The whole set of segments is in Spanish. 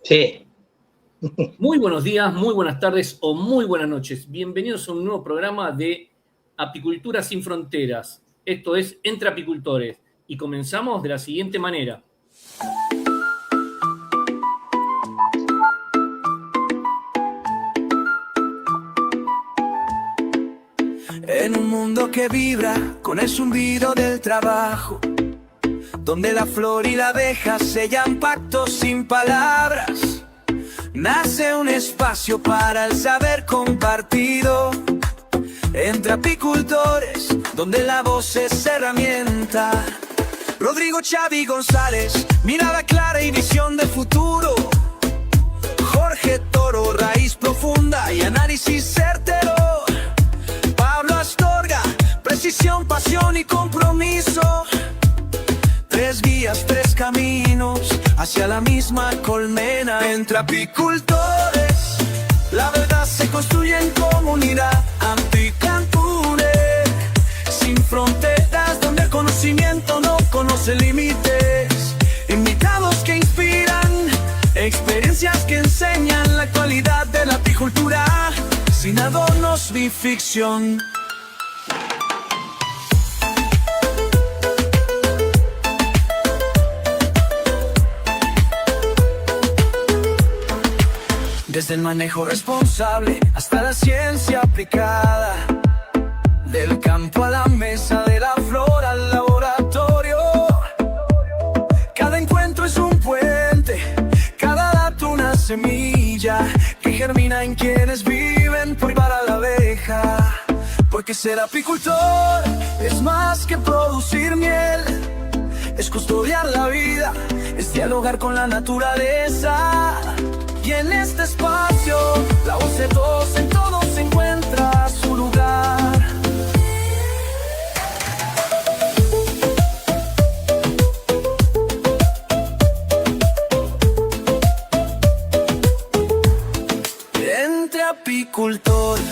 Sí. Muy buenos días, muy buenas tardes o muy buenas noches. Bienvenidos a un nuevo programa de Apicultura sin Fronteras. Esto es Entre Apicultores y comenzamos de la siguiente manera. En un mundo que vibra con el zumbido del trabajo, donde la flor y la abeja sellan pactos sin palabras, nace un espacio para el saber compartido. Entre apicultores, donde la voz es herramienta. Rodrigo Xavi González, mirada clara y visión de futuro. Jorge Toro, raíz profunda y análisis certero. Pablo Astorga, precisión, pasión y compromiso. Tres vías, tres caminos hacia la misma colmena. Entre apicultores, la verdad se construye en comunidad. Apicantune, sin fronteras, donde el conocimiento no conoce límites. Invitados que inspiran, experiencias que enseñan la actualidad de la apicultura, sin adornos ni ficción. Desde el manejo responsable hasta la ciencia aplicada, del campo a la mesa, de la flor al laboratorio. Cada encuentro es un puente, cada dato una semilla que germina en quienes viven por y para la abeja. Porque ser apicultor es más que producir miel, es custodiar la vida, es dialogar con la naturaleza. Y en este espacio, la voz de todos en todos encuentra su lugar. Entre apicultores.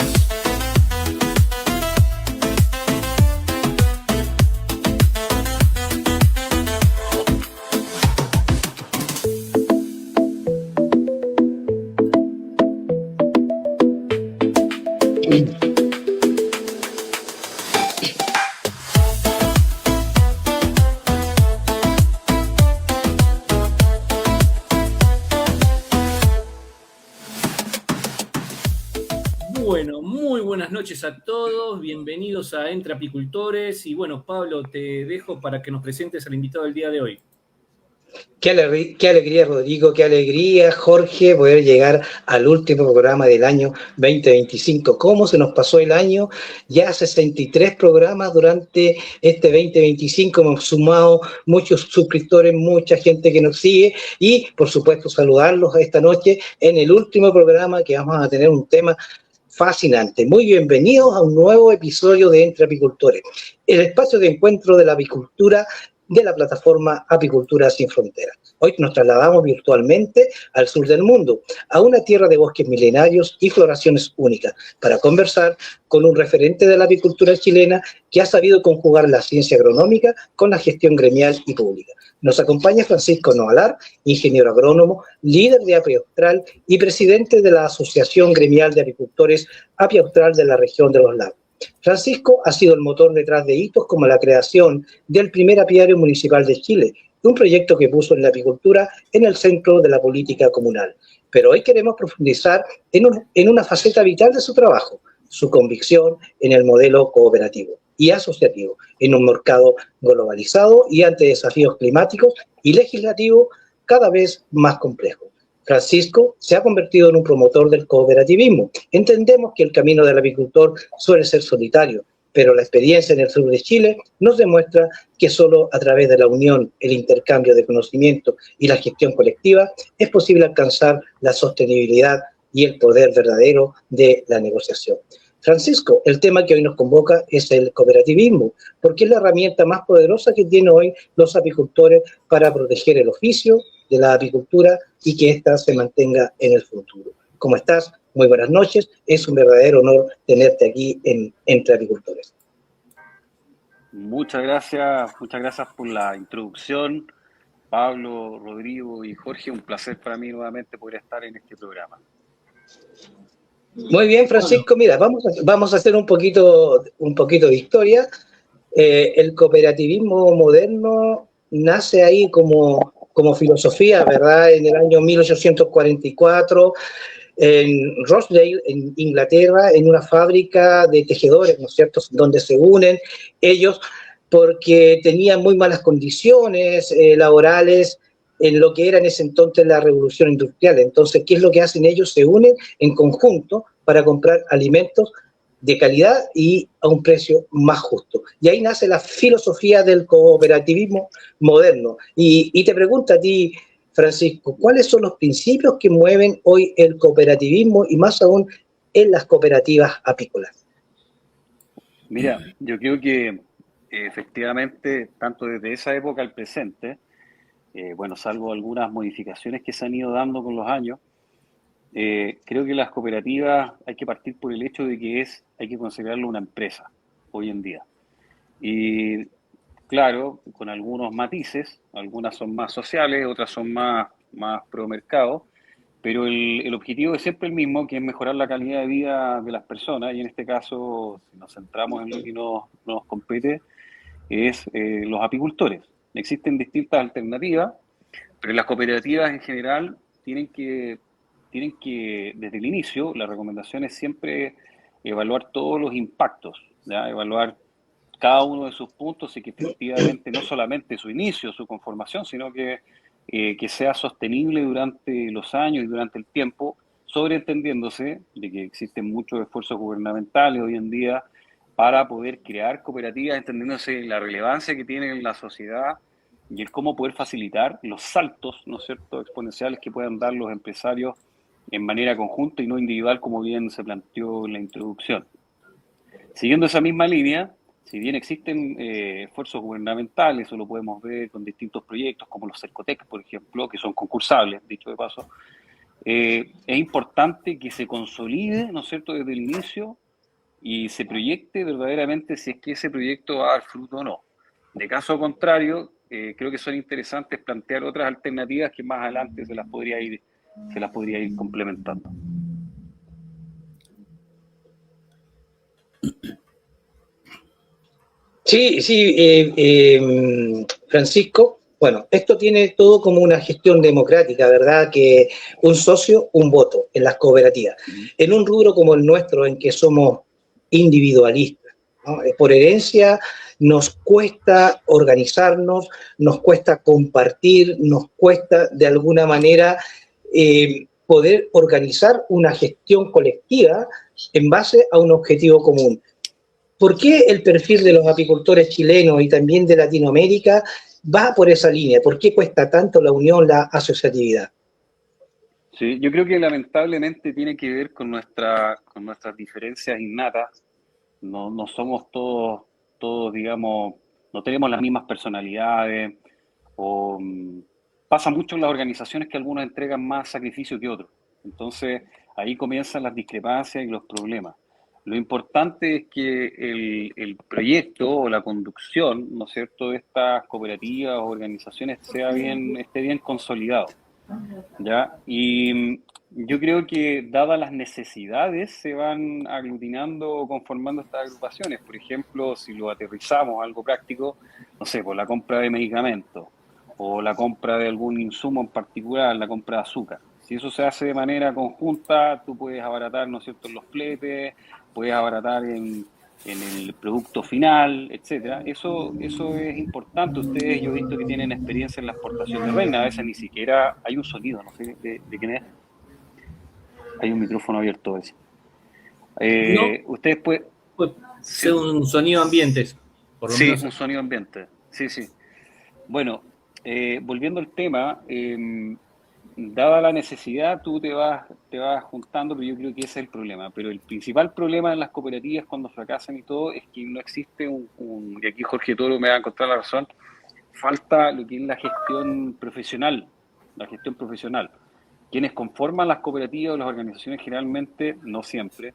Bueno, muy buenas noches a todos, bienvenidos a Entre Apicultores. Y bueno, Pablo, te dejo para que nos presentes al invitado del día de hoy. Qué alegría, Rodrigo, qué alegría, Jorge, poder llegar al último programa del año 2025. ¿Cómo se nos pasó el año? Ya 63 programas durante este 2025. Hemos sumado muchos suscriptores, mucha gente que nos sigue y, por supuesto, saludarlos esta noche en el último programa que vamos a tener un tema fascinante. Muy bienvenidos a un nuevo episodio de Entre Apicultores, el espacio de encuentro de la apicultura de la plataforma Apicultura Sin Fronteras. Hoy nos trasladamos virtualmente al sur del mundo, a una tierra de bosques milenarios y floraciones únicas, para conversar con un referente de la apicultura chilena que ha sabido conjugar la ciencia agronómica con la gestión gremial y pública. Nos acompaña Francisco Novalar, ingeniero agrónomo, líder de Api Austral y presidente de la Asociación Gremial de Apicultores Api Austral de la región de los lagos. Francisco ha sido el motor detrás de hitos como la creación del primer apiario municipal de Chile, un proyecto que puso en la apicultura en el centro de la política comunal. Pero hoy queremos profundizar en una faceta vital de su trabajo, su convicción en el modelo cooperativo y asociativo, en un mercado globalizado y ante desafíos climáticos y legislativos cada vez más complejos. Francisco se ha convertido en un promotor del cooperativismo. Entendemos que el camino del apicultor suele ser solitario, pero la experiencia en el sur de Chile nos demuestra que solo a través de la unión, el intercambio de conocimiento y la gestión colectiva es posible alcanzar la sostenibilidad y el poder verdadero de la negociación. Francisco, el tema que hoy nos convoca es el cooperativismo, porque es la herramienta más poderosa que tienen hoy los apicultores para proteger el oficio de la apicultura y que ésta se mantenga en el futuro. ¿Cómo estás? Muy buenas noches. Es un verdadero honor tenerte aquí en Entre Apicultores. Muchas gracias por la introducción. Pablo, Rodrigo y Jorge, un placer para mí nuevamente poder estar en este programa. Muy bien, Francisco, mira, vamos a hacer un poquito de historia. El cooperativismo moderno nace ahí como filosofía, ¿verdad? En el año 1844, en Rochdale, en Inglaterra, en una fábrica de tejedores, ¿no es cierto?, donde se unen ellos porque tenían muy malas condiciones laborales en lo que era en ese entonces la revolución industrial. Entonces, ¿qué es lo que hacen ellos? Se unen en conjunto para comprar alimentos de calidad y a un precio más justo. Y ahí nace la filosofía del cooperativismo moderno. Y te pregunto a ti, Francisco, ¿cuáles son los principios que mueven hoy el cooperativismo y más aún en las cooperativas apícolas? Mira, yo creo que efectivamente, tanto desde esa época al presente, bueno, salvo algunas modificaciones que se han ido dando con los años, creo que las cooperativas hay que partir por el hecho de que hay que considerarlo una empresa hoy en día. Y claro, con algunos matices, algunas son más sociales, otras son más pro mercado, pero el objetivo es siempre el mismo, que es mejorar la calidad de vida de las personas, y en este caso, si nos centramos en lo que nos compete, es los apicultores. Existen distintas alternativas, pero las cooperativas en general tienen que, desde el inicio, la recomendación es siempre evaluar todos los impactos, ¿ya? Evaluar cada uno de sus puntos y que efectivamente no solamente su inicio, su conformación, sino que sea sostenible durante los años y durante el tiempo, sobreentendiéndose de que existen muchos esfuerzos gubernamentales hoy en día para poder crear cooperativas, entendiéndose la relevancia que tienen en la sociedad y el cómo poder facilitar los saltos, ¿no es cierto?, exponenciales que puedan dar los empresarios en manera conjunta y no individual, como bien se planteó en la introducción. Siguiendo esa misma línea, si bien existen esfuerzos gubernamentales, eso lo podemos ver con distintos proyectos como los Cercotec, por ejemplo, que son concursables, dicho de paso, es importante que se consolide, ¿no es cierto?, desde el inicio y se proyecte verdaderamente si es que ese proyecto va a dar fruto o no. De caso contrario, creo que son interesantes plantear otras alternativas que más adelante se las podría ir complementando. Sí, Francisco, bueno, esto tiene todo como una gestión democrática, ¿verdad? Que un socio, un voto en las cooperativas. En un rubro como el nuestro, en que somos individualistas, ¿no? Por herencia nos cuesta organizarnos, nos cuesta compartir, nos cuesta de alguna manera poder organizar una gestión colectiva en base a un objetivo común. ¿Por qué el perfil de los apicultores chilenos y también de Latinoamérica va por esa línea? ¿Por qué cuesta tanto la unión, la asociatividad? Sí, yo creo que lamentablemente tiene que ver con nuestras diferencias innatas. No somos todos, digamos, no tenemos las mismas personalidades, o pasa mucho en las organizaciones que algunos entregan más sacrificio que otros. Entonces, ahí comienzan las discrepancias y los problemas. Lo importante es que el proyecto o la conducción, ¿no es cierto?, de estas cooperativas o organizaciones esté bien consolidado, ¿ya? Y yo creo que dadas las necesidades se van aglutinando o conformando estas agrupaciones. Por ejemplo, si lo aterrizamos a algo práctico, no sé, por la compra de medicamentos o la compra de algún insumo en particular, la compra de azúcar. Si eso se hace de manera conjunta, tú puedes abaratar, ¿no es cierto?, en los fletes, puedes abaratar en el producto final, etcétera. Eso es importante. Ustedes, yo he visto que tienen experiencia en la exportación de reina, a veces ni siquiera hay un sonido, no sé de quién es. Hay un micrófono abierto a veces. No, ustedes pueden... puede ser un sonido ambiente. Por lo menos. Un sonido ambiente. Sí. Bueno, volviendo al tema, dada la necesidad, tú te vas juntando, pero yo creo que ese es el problema. Pero el principal problema en las cooperativas cuando fracasan y todo es que no existe y aquí Jorge Toro me va a encontrar la razón, falta lo que es la gestión profesional. Quienes conforman las cooperativas o las organizaciones generalmente, no siempre,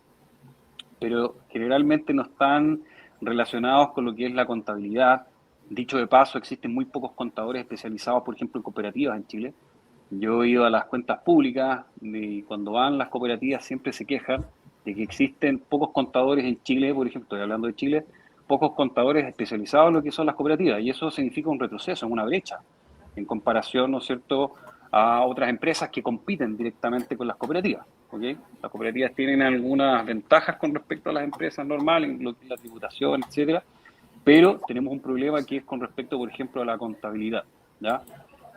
pero generalmente no están relacionados con lo que es la contabilidad, Dicho de paso, existen muy pocos contadores especializados, por ejemplo, en cooperativas en Chile. Yo he ido a las cuentas públicas y cuando van las cooperativas siempre se quejan de que existen pocos contadores en Chile, por ejemplo, estoy hablando de Chile, pocos contadores especializados en lo que son las cooperativas, y eso significa un retroceso, una brecha, en comparación, ¿no es cierto?, a otras empresas que compiten directamente con las cooperativas. ¿Okay? Las cooperativas tienen algunas ventajas con respecto a las empresas normales, en lo que es la tributación, etcétera, pero tenemos un problema que es con respecto, por ejemplo, a la contabilidad, ¿ya?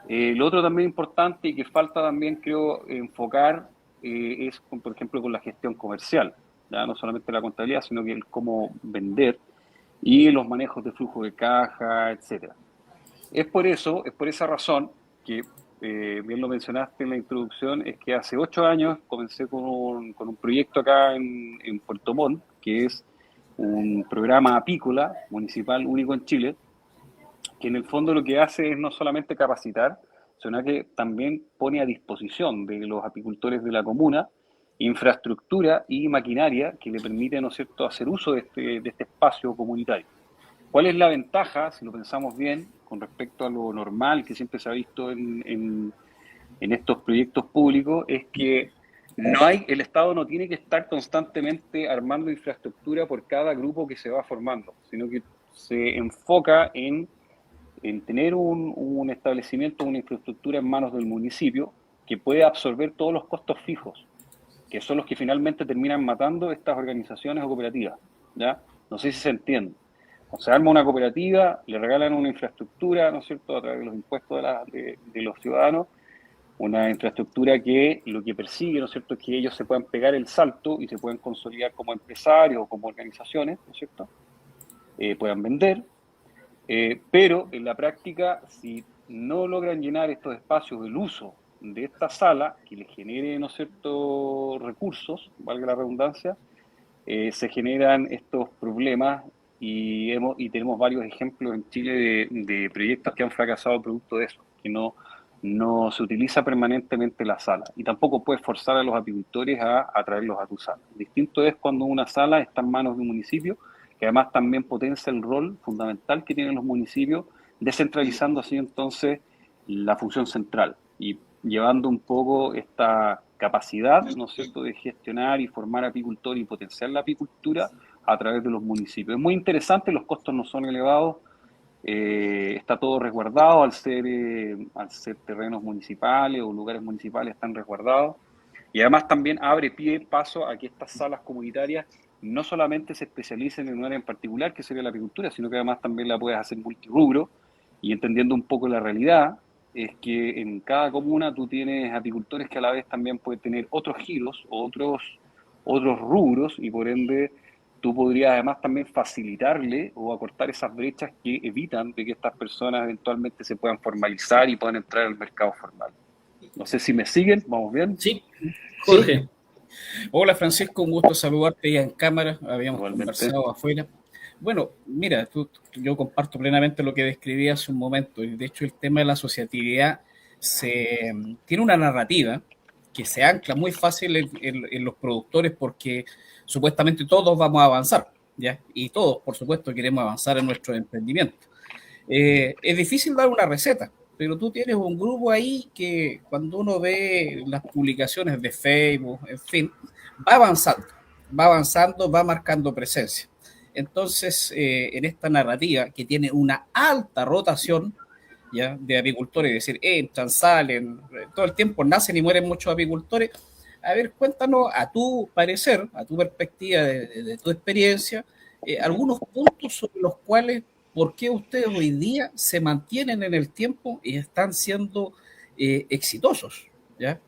Lo otro también importante y que falta también, creo, enfocar es, por ejemplo, con la gestión comercial, ¿ya? No solamente la contabilidad, sino que el cómo vender y los manejos de flujo de caja, etcétera. Es por esa razón que, bien lo mencionaste en la introducción, es que hace 8 años comencé con un proyecto acá en Puerto Montt, que es un programa apícola municipal único en Chile, que en el fondo lo que hace es no solamente capacitar, sino que también pone a disposición de los apicultores de la comuna infraestructura y maquinaria que le permite, ¿no es cierto?, hacer uso de este espacio comunitario. ¿Cuál es la ventaja, si lo pensamos bien, con respecto a lo normal que siempre se ha visto en estos proyectos públicos? Es que el Estado no tiene que estar constantemente armando infraestructura por cada grupo que se va formando, sino que se enfoca en tener un establecimiento, una infraestructura en manos del municipio que puede absorber todos los costos fijos, que son los que finalmente terminan matando estas organizaciones o cooperativas, ¿ya? No sé si se entiende. O sea, arma una cooperativa, le regalan una infraestructura, ¿no es cierto?, a través de los impuestos de los ciudadanos, una infraestructura que lo que persigue, ¿no es cierto?, es que ellos se puedan pegar el salto y se puedan consolidar como empresarios o como organizaciones, ¿no es cierto?, puedan vender, pero en la práctica, si no logran llenar estos espacios del uso de esta sala, que les genere, ¿no es cierto?, recursos, valga la redundancia, se generan estos problemas y tenemos varios ejemplos en Chile de proyectos que han fracasado producto de eso, que no se utiliza permanentemente la sala y tampoco puedes forzar a los apicultores a traerlos a tu sala. Distinto es cuando una sala está en manos de un municipio, que además también potencia el rol fundamental que tienen los municipios, descentralizando así entonces la función central y llevando un poco esta capacidad, ¿no es cierto?, de gestionar y formar apicultores y potenciar la apicultura a través de los municipios. Es muy interesante, los costos no son elevados, está todo resguardado al ser terrenos municipales o lugares municipales están resguardados, y además también abre paso a que estas salas comunitarias no solamente se especialicen en un área en particular, que sería la apicultura, sino que además también la puedes hacer multirrubro, y entendiendo un poco la realidad, es que en cada comuna tú tienes apicultores que a la vez también pueden tener otros giros, otros rubros, y por ende tú podrías además también facilitarle o acortar esas brechas que evitan de que estas personas eventualmente se puedan formalizar y puedan entrar al mercado formal. No sé si me siguen, ¿vamos bien? Sí, Jorge. Sí. Hola Francisco, un gusto saludarte ya en cámara, habíamos Igualmente. conversado afuera. Bueno, mira, yo comparto plenamente lo que describí hace un momento, y de hecho el tema de la asociatividad tiene una narrativa que se ancla muy fácil en los productores porque supuestamente todos vamos a avanzar, ¿ya? Y todos, por supuesto, queremos avanzar en nuestro emprendimiento. Es difícil dar una receta, pero tú tienes un grupo ahí que cuando uno ve las publicaciones de Facebook, en fin, va avanzando, va marcando presencia. Entonces, en esta narrativa que tiene una alta rotación, ¿ya?, de apicultores, es decir, entran, salen, todo el tiempo nacen y mueren muchos apicultores. A ver, cuéntanos a tu parecer, a tu perspectiva de tu experiencia, algunos puntos sobre los cuales, ¿por qué ustedes hoy día se mantienen en el tiempo y están siendo exitosos? ¿Ya?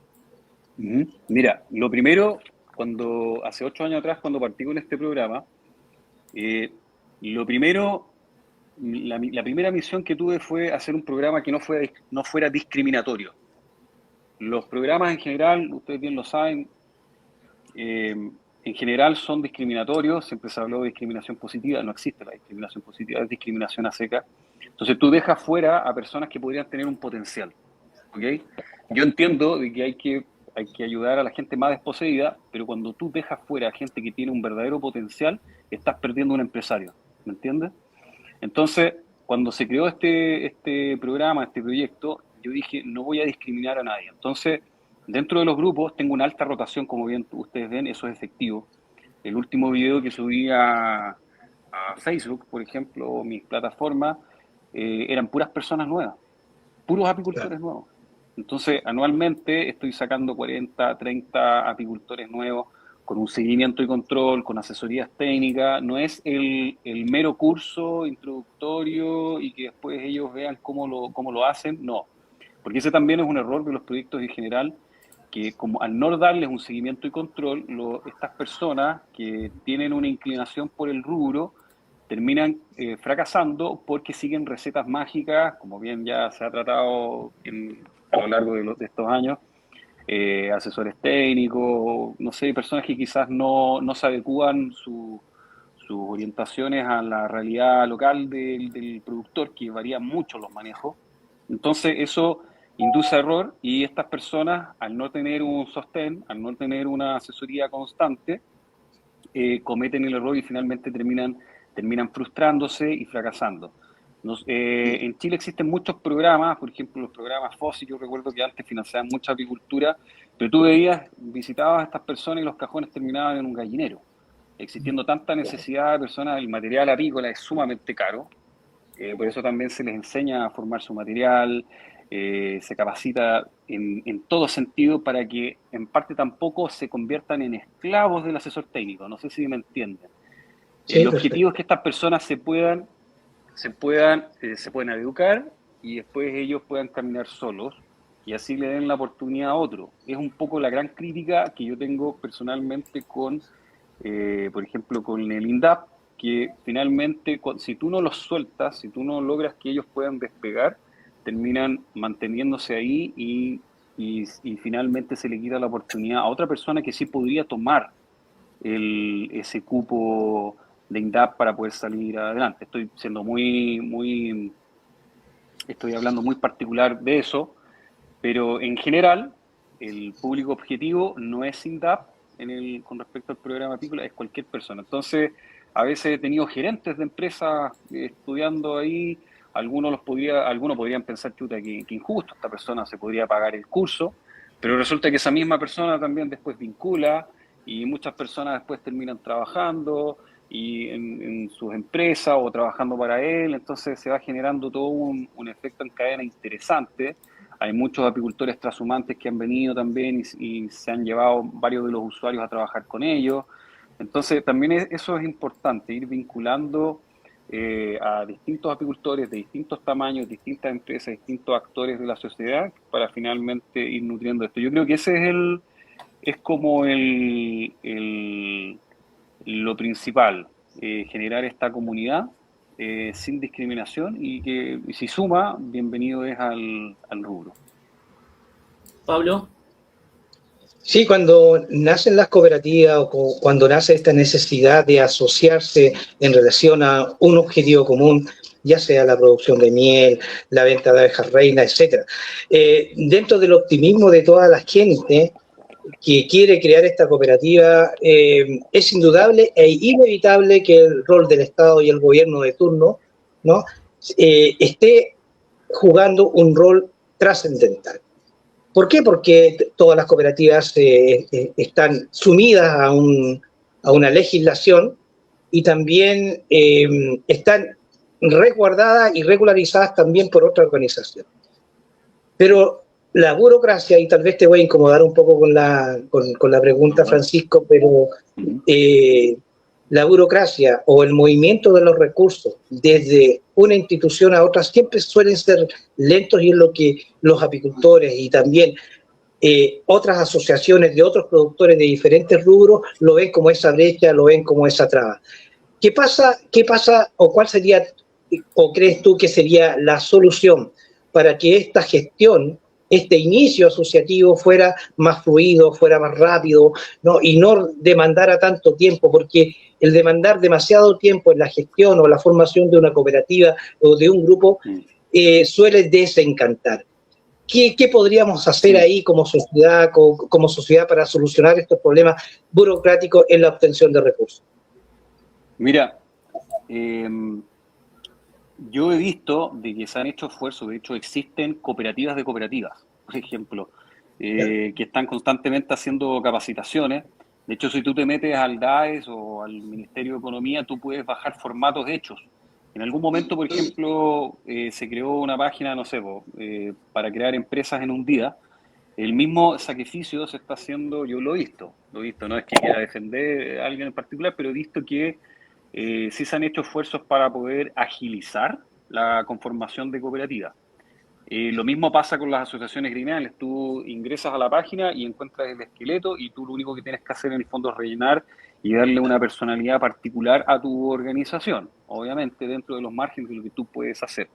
Mira, lo primero, hace 8 años atrás, cuando partí con este programa, lo primero, la primera misión que tuve fue hacer un programa que no fuera discriminatorio. Los programas en general, ustedes bien lo saben, en general son discriminatorios, siempre se habló de discriminación positiva, no existe la discriminación positiva, es discriminación a seca. Entonces tú dejas fuera a personas que podrían tener un potencial, ¿ok? Yo entiendo de que hay que ayudar a la gente más desposeída, pero cuando tú dejas fuera a gente que tiene un verdadero potencial, estás perdiendo un empresario, ¿me entiendes? Entonces, cuando se creó este programa, este proyecto, yo dije, no voy a discriminar a nadie. Entonces, dentro de los grupos tengo una alta rotación, como bien ustedes ven, eso es efectivo. El último video que subí a Facebook, por ejemplo, mis plataformas, eran puras personas nuevas, puros apicultores nuevos. Entonces, anualmente estoy sacando 40, 30 apicultores nuevos con un seguimiento y control, con asesorías técnicas. No es el mero curso introductorio y que después ellos vean cómo lo hacen, no. Porque ese también es un error de los proyectos en general, que como al no darles un seguimiento y control, estas personas que tienen una inclinación por el rubro terminan fracasando porque siguen recetas mágicas, como bien ya se ha tratado a lo largo de estos años, asesores técnicos, no sé, personas que quizás no se adecúan sus orientaciones a la realidad local del productor, que varía mucho los manejos. Entonces eso induce error, y estas personas, al no tener un sostén, al no tener una asesoría constante, cometen el error y finalmente terminan frustrándose y fracasando. En Chile existen muchos programas, por ejemplo los programas FOSI. Yo recuerdo que antes financiaban mucha apicultura, pero tú visitabas a estas personas y los cajones terminaban en un gallinero, existiendo tanta necesidad de personas. El material apícola es sumamente caro, por eso también se les enseña a formar su material, se capacita en todo sentido para que en parte tampoco se conviertan en esclavos del asesor técnico. No sé si me entienden. Sí, el objetivo es que estas personas se puedan educar y después ellos puedan caminar solos y así le den la oportunidad a otro. Es un poco la gran crítica que yo tengo personalmente con, por ejemplo, con el INDAP, que finalmente si tú no los sueltas, si tú no logras que ellos puedan despegar, terminan manteniéndose ahí y finalmente se le quita la oportunidad a otra persona que sí podría tomar ese cupo de INDAP para poder salir adelante. Estoy hablando muy particular de eso, pero en general el público objetivo no es INDAP con respecto al programa apícola, es cualquier persona. Entonces, a veces he tenido gerentes de empresas estudiando ahí. Algunos podrían pensar, chuta, que injusto, esta persona se podría pagar el curso, pero resulta que esa misma persona también después vincula, y muchas personas después terminan trabajando y en sus empresas o trabajando para él. Entonces se va generando todo un efecto en cadena interesante. Hay muchos apicultores transhumantes que han venido también y se han llevado varios de los usuarios a trabajar con ellos. Entonces también eso es importante, ir vinculando a distintos apicultores de distintos tamaños, distintas empresas, distintos actores de la sociedad, para finalmente ir nutriendo esto. Yo creo que ese es como lo principal, generar esta comunidad sin discriminación, y que si suma, bienvenido es al rubro. Pablo. Sí, cuando nacen las cooperativas o cuando nace esta necesidad de asociarse en relación a un objetivo común, ya sea la producción de miel, la venta de abejas reinas, etc. Dentro del optimismo de toda la gente que quiere crear esta cooperativa, es indudable e inevitable que el rol del Estado y el gobierno de turno, ¿no?, esté jugando un rol trascendental. ¿Por qué? Porque todas las cooperativas están sumidas a una legislación y también están resguardadas y regularizadas también por otra organización. Pero la burocracia, y tal vez te voy a incomodar un poco con la pregunta, Francisco, pero la burocracia o el movimiento de los recursos desde una institución a otra siempre suelen ser lentos, y es lo que los apicultores y también otras asociaciones de otros productores de diferentes rubros lo ven como esa brecha, lo ven como esa traba. ¿Qué pasa o cuál sería, o crees tú que sería la solución para que esta gestión, este inicio asociativo fuera más fluido, fuera más rápido, ¿no?, y no demandara tanto tiempo? Porque el demandar demasiado tiempo en la gestión o la formación de una cooperativa o de un grupo suele desencantar. ¿Qué podríamos hacer ahí como sociedad para solucionar estos problemas burocráticos en la obtención de recursos? Mira, yo he visto de que se han hecho esfuerzos, de hecho existen cooperativas de cooperativas, por ejemplo, que están constantemente haciendo capacitaciones. De hecho, si tú te metes al DAES o al Ministerio de Economía, tú puedes bajar formatos hechos. En algún momento, por ejemplo, se creó una página, no sé, para crear empresas en un día. El mismo sacrificio se está haciendo, yo lo he visto, no es que quiera defender a alguien en particular, pero he visto que sí se han hecho esfuerzos para poder agilizar la conformación de cooperativas. Lo mismo pasa con las asociaciones gremiales. Tú ingresas a la página y encuentras el esqueleto y tú lo único que tienes que hacer en el fondo es rellenar y darle una personalidad particular a tu organización, obviamente dentro de los márgenes de lo que tú puedes hacer.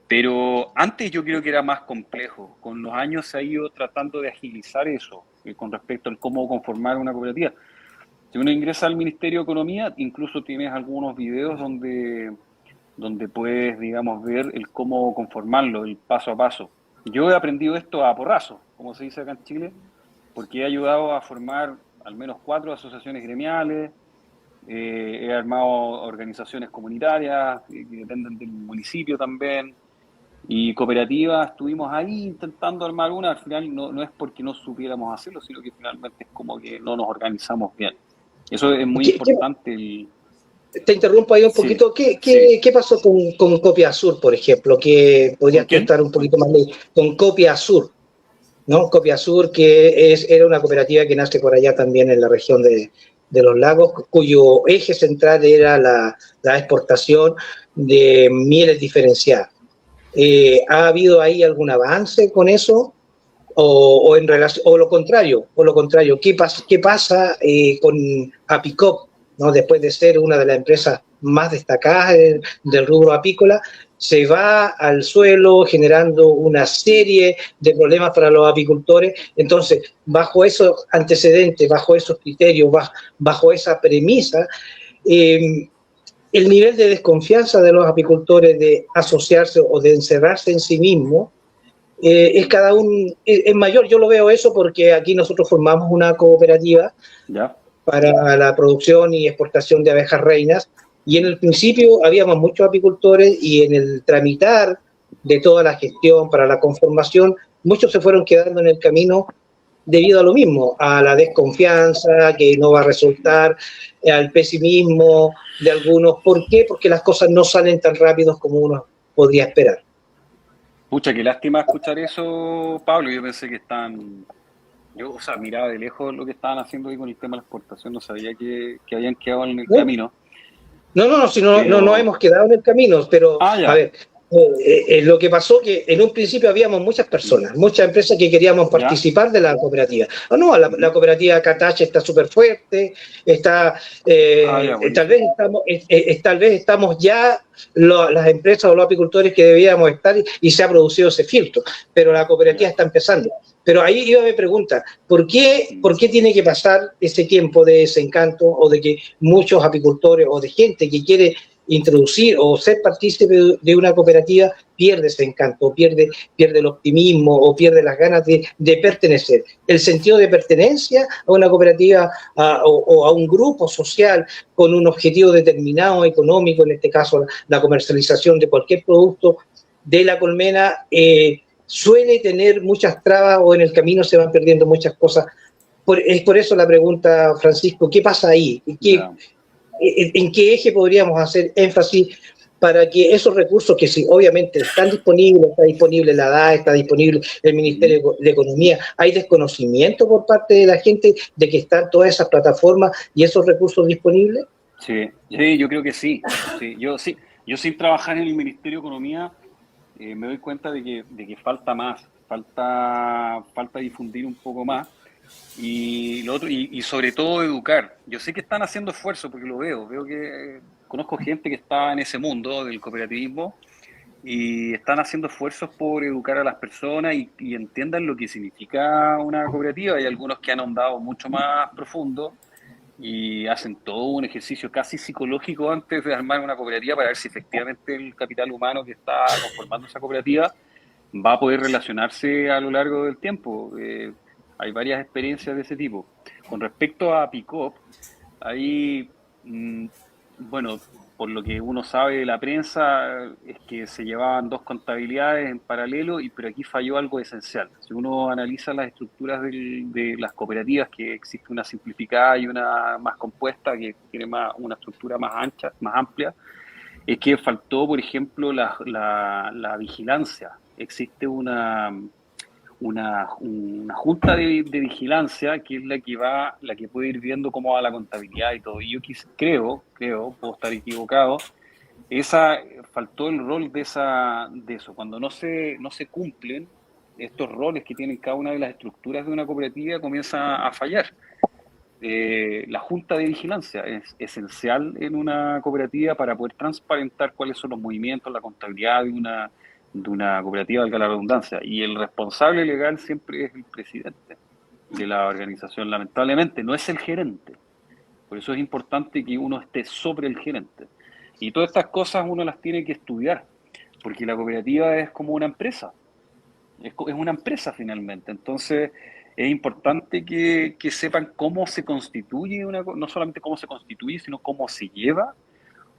Pero antes yo creo que era más complejo. Con los años se ha ido tratando de agilizar eso con respecto al cómo conformar una cooperativa. Si uno ingresa al Ministerio de Economía, incluso tienes algunos videos donde puedes, digamos, ver el cómo conformarlo, el paso a paso. Yo he aprendido esto a porrazo, como se dice acá en Chile, porque he ayudado a formar al menos 4 asociaciones gremiales, he armado organizaciones comunitarias que dependen del municipio también, y cooperativas, estuvimos ahí intentando armar una, al final no es porque no supiéramos hacerlo, sino que finalmente es como que no nos organizamos bien. Eso es muy importante. Te interrumpo ahí un poquito. ¿Qué pasó con Copia Sur, por ejemplo? Que podrías contar un poquito más con Copia Sur, ¿no? Copia Sur, que era una cooperativa que nace por allá también en la región de los lagos, cuyo eje central era la exportación de mieles diferenciadas. ¿Ha habido ahí algún avance con eso? O en relación, o lo contrario, ¿qué pasa con Apicop, ¿no? Después de ser una de las empresas más destacadas del rubro apícola, se va al suelo generando una serie de problemas para los apicultores? Entonces, bajo esos antecedentes, bajo esos criterios, bajo esa premisa, el nivel de desconfianza de los apicultores de asociarse o de encerrarse en sí mismo es mayor. Yo lo veo eso porque aquí nosotros formamos una cooperativa para la producción y exportación de abejas reinas, y en el principio habíamos muchos apicultores y en el tramitar de toda la gestión para la conformación, muchos se fueron quedando en el camino debido a lo mismo, a la desconfianza que no va a resultar, al pesimismo de algunos. ¿Por qué? Porque las cosas no salen tan rápido como uno podría esperar. Pucha, qué lástima escuchar eso, Pablo. Yo pensé que miraba de lejos lo que estaban haciendo ahí con el tema de la exportación, no sabía que habían quedado en el camino. No hemos quedado en el camino, pero a ver, lo que pasó que en un principio habíamos muchas personas, muchas empresas que queríamos participar de la cooperativa. La cooperativa Catache está súper fuerte, tal vez estamos ya las empresas o los apicultores que debíamos estar y se ha producido ese filtro, pero la cooperativa está empezando. Pero ahí iba mi pregunta, ¿por qué tiene que pasar ese tiempo de desencanto o de que muchos apicultores o de gente que quiere introducir o ser partícipe de una cooperativa pierde ese encanto, pierde el optimismo o pierde las ganas de pertenecer? El sentido de pertenencia a una cooperativa o a un grupo social con un objetivo determinado económico, en este caso la comercialización de cualquier producto de la colmena, suele tener muchas trabas o en el camino se van perdiendo muchas cosas. Es por eso la pregunta, Francisco, ¿qué pasa ahí? ¿En qué eje podríamos hacer énfasis para que esos recursos que sí, obviamente están disponibles, está disponible la DAE, está disponible el Ministerio de Economía, hay desconocimiento por parte de la gente de que están todas esas plataformas y esos recursos disponibles? Sí, yo creo que sí. Yo sin trabajar en el Ministerio de Economía me doy cuenta de que falta más, falta difundir un poco más. Y lo otro, y sobre todo educar. Yo sé que están haciendo esfuerzos porque lo veo que conozco gente que está en ese mundo del cooperativismo y están haciendo esfuerzos por educar a las personas y entiendan lo que significa una cooperativa. Hay algunos que han ahondado mucho más profundo y hacen todo un ejercicio casi psicológico antes de armar una cooperativa para ver si efectivamente el capital humano que está conformando esa cooperativa va a poder relacionarse a lo largo del tiempo. Hay varias experiencias de ese tipo. Con respecto a Apicop, ahí, por lo que uno sabe de la prensa, es que se llevaban dos contabilidades en paralelo, pero aquí falló algo esencial. Si uno analiza las estructuras de las cooperativas, que existe una simplificada y una más compuesta, que tiene una estructura más ancha, más amplia, es que faltó, por ejemplo, la vigilancia. Existe una junta de vigilancia que es la que puede ir viendo cómo va la contabilidad y todo. Y yo creo, puedo estar equivocado, faltó el rol de eso. Cuando no se cumplen estos roles que tienen cada una de las estructuras de una cooperativa, comienza a fallar. La junta de vigilancia es esencial en una cooperativa para poder transparentar cuáles son los movimientos, la contabilidad de una cooperativa, valga la redundancia, y el responsable legal siempre es el presidente de la organización, lamentablemente, no es el gerente. Por eso es importante que uno esté sobre el gerente. Y todas estas cosas uno las tiene que estudiar, porque la cooperativa es como una empresa, es una empresa finalmente. Entonces es importante que sepan cómo se constituye no solamente cómo se constituye, sino cómo se lleva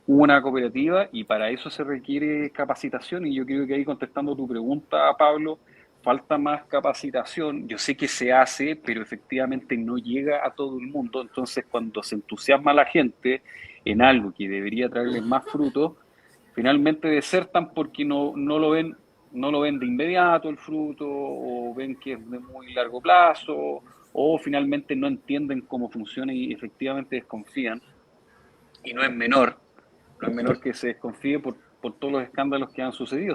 una cooperativa, y para eso se requiere capacitación. Y yo creo que ahí, contestando tu pregunta, Pablo, falta más capacitación. Yo sé que se hace, pero efectivamente no llega a todo el mundo. Entonces, cuando se entusiasma a la gente en algo que debería traerles más fruto, finalmente desertan porque no lo ven de inmediato el fruto, o ven que es de muy largo plazo, o finalmente no entienden cómo funciona y efectivamente desconfían. Y no es menor que se desconfíe por todos los escándalos que han sucedido.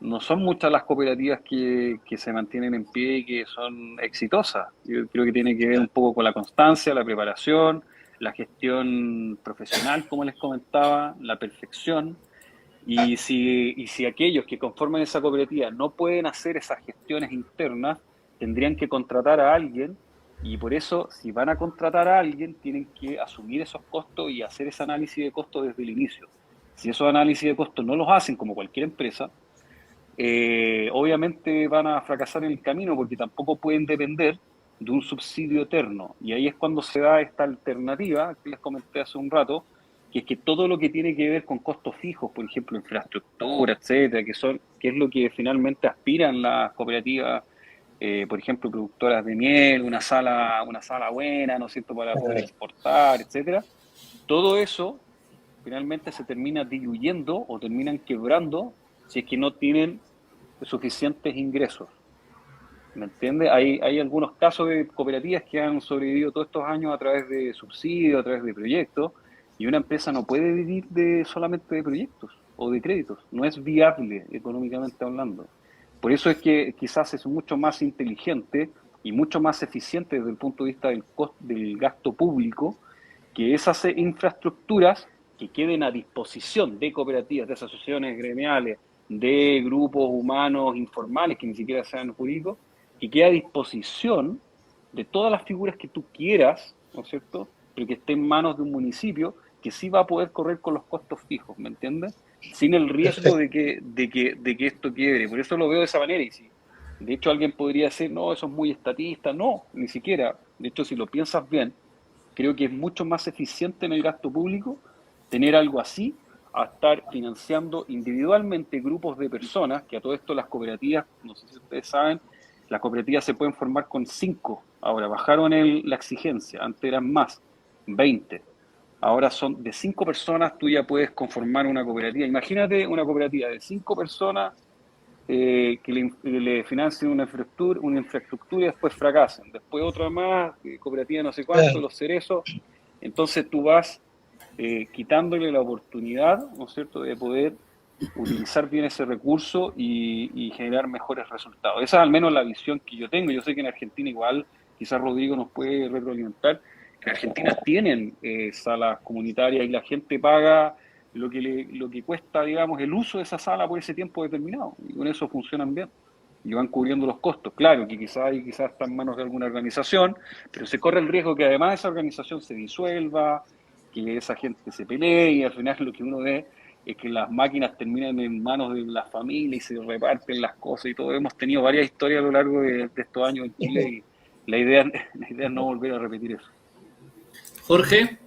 No son muchas las cooperativas que se mantienen en pie y que son exitosas. Yo creo que tiene que ver un poco con la constancia, la preparación, la gestión profesional, como les comentaba, la perfección. Y si aquellos que conforman esa cooperativa no pueden hacer esas gestiones internas, tendrían que contratar a alguien. Y por eso, si van a contratar a alguien, tienen que asumir esos costos y hacer ese análisis de costos desde el inicio. Si esos análisis de costos no los hacen, como cualquier empresa, obviamente van a fracasar en el camino, porque tampoco pueden depender de un subsidio eterno. Y ahí es cuando se da esta alternativa que les comenté hace un rato, que es que todo lo que tiene que ver con costos fijos, por ejemplo, infraestructura, etcétera, que es lo que finalmente aspiran las cooperativas, por ejemplo, productoras de miel, una sala buena, ¿no es cierto?, para poder exportar, etcétera. Todo eso finalmente se termina diluyendo o terminan quebrando si es que no tienen suficientes ingresos. ¿Me entiendes? Hay algunos casos de cooperativas que han sobrevivido todos estos años a través de subsidios, a través de proyectos, y una empresa no puede vivir solamente de proyectos o de créditos. No es viable económicamente hablando. Por eso es que quizás es mucho más inteligente y mucho más eficiente desde el punto de vista del gasto público, que esas infraestructuras que queden a disposición de cooperativas, de asociaciones gremiales, de grupos humanos informales que ni siquiera sean jurídicos, que quede a disposición de todas las figuras que tú quieras, ¿no es cierto?, pero que esté en manos de un municipio que sí va a poder correr con los costos fijos, ¿me entiendes? Sin el riesgo de que esto quiebre. Por eso lo veo de esa manera. Y si, de hecho, alguien podría decir, no, eso es muy estatista. No, ni siquiera. De hecho, si lo piensas bien, creo que es mucho más eficiente en el gasto público tener algo así a estar financiando individualmente grupos de personas, que a todo esto las cooperativas, no sé si ustedes saben, las cooperativas se pueden formar con 5. Ahora bajaron la exigencia, antes eran más, 20. Ahora son de 5 personas, tú ya puedes conformar una cooperativa. Imagínate una cooperativa de 5 personas que le financien una infraestructura y después fracasen. Después otra más, cooperativa no sé cuánto, los cerezos. Entonces tú vas quitándole la oportunidad, ¿no es cierto?, de poder utilizar bien ese recurso y generar mejores resultados. Esa es al menos la visión que yo tengo. Yo sé que en Argentina igual, quizás Rodrigo nos puede retroalimentar, en Argentina tienen salas comunitarias y la gente paga lo que cuesta, digamos, el uso de esa sala por ese tiempo determinado. Y con eso funcionan bien. Y van cubriendo los costos. Claro que quizás está en manos de alguna organización, pero se corre el riesgo que además esa organización se disuelva, que esa gente se pelee, y al final lo que uno ve es que las máquinas terminan en manos de la familia y se reparten las cosas y todo. Hemos tenido varias historias a lo largo de estos años en Chile y la idea es no volver a repetir eso. Jorge.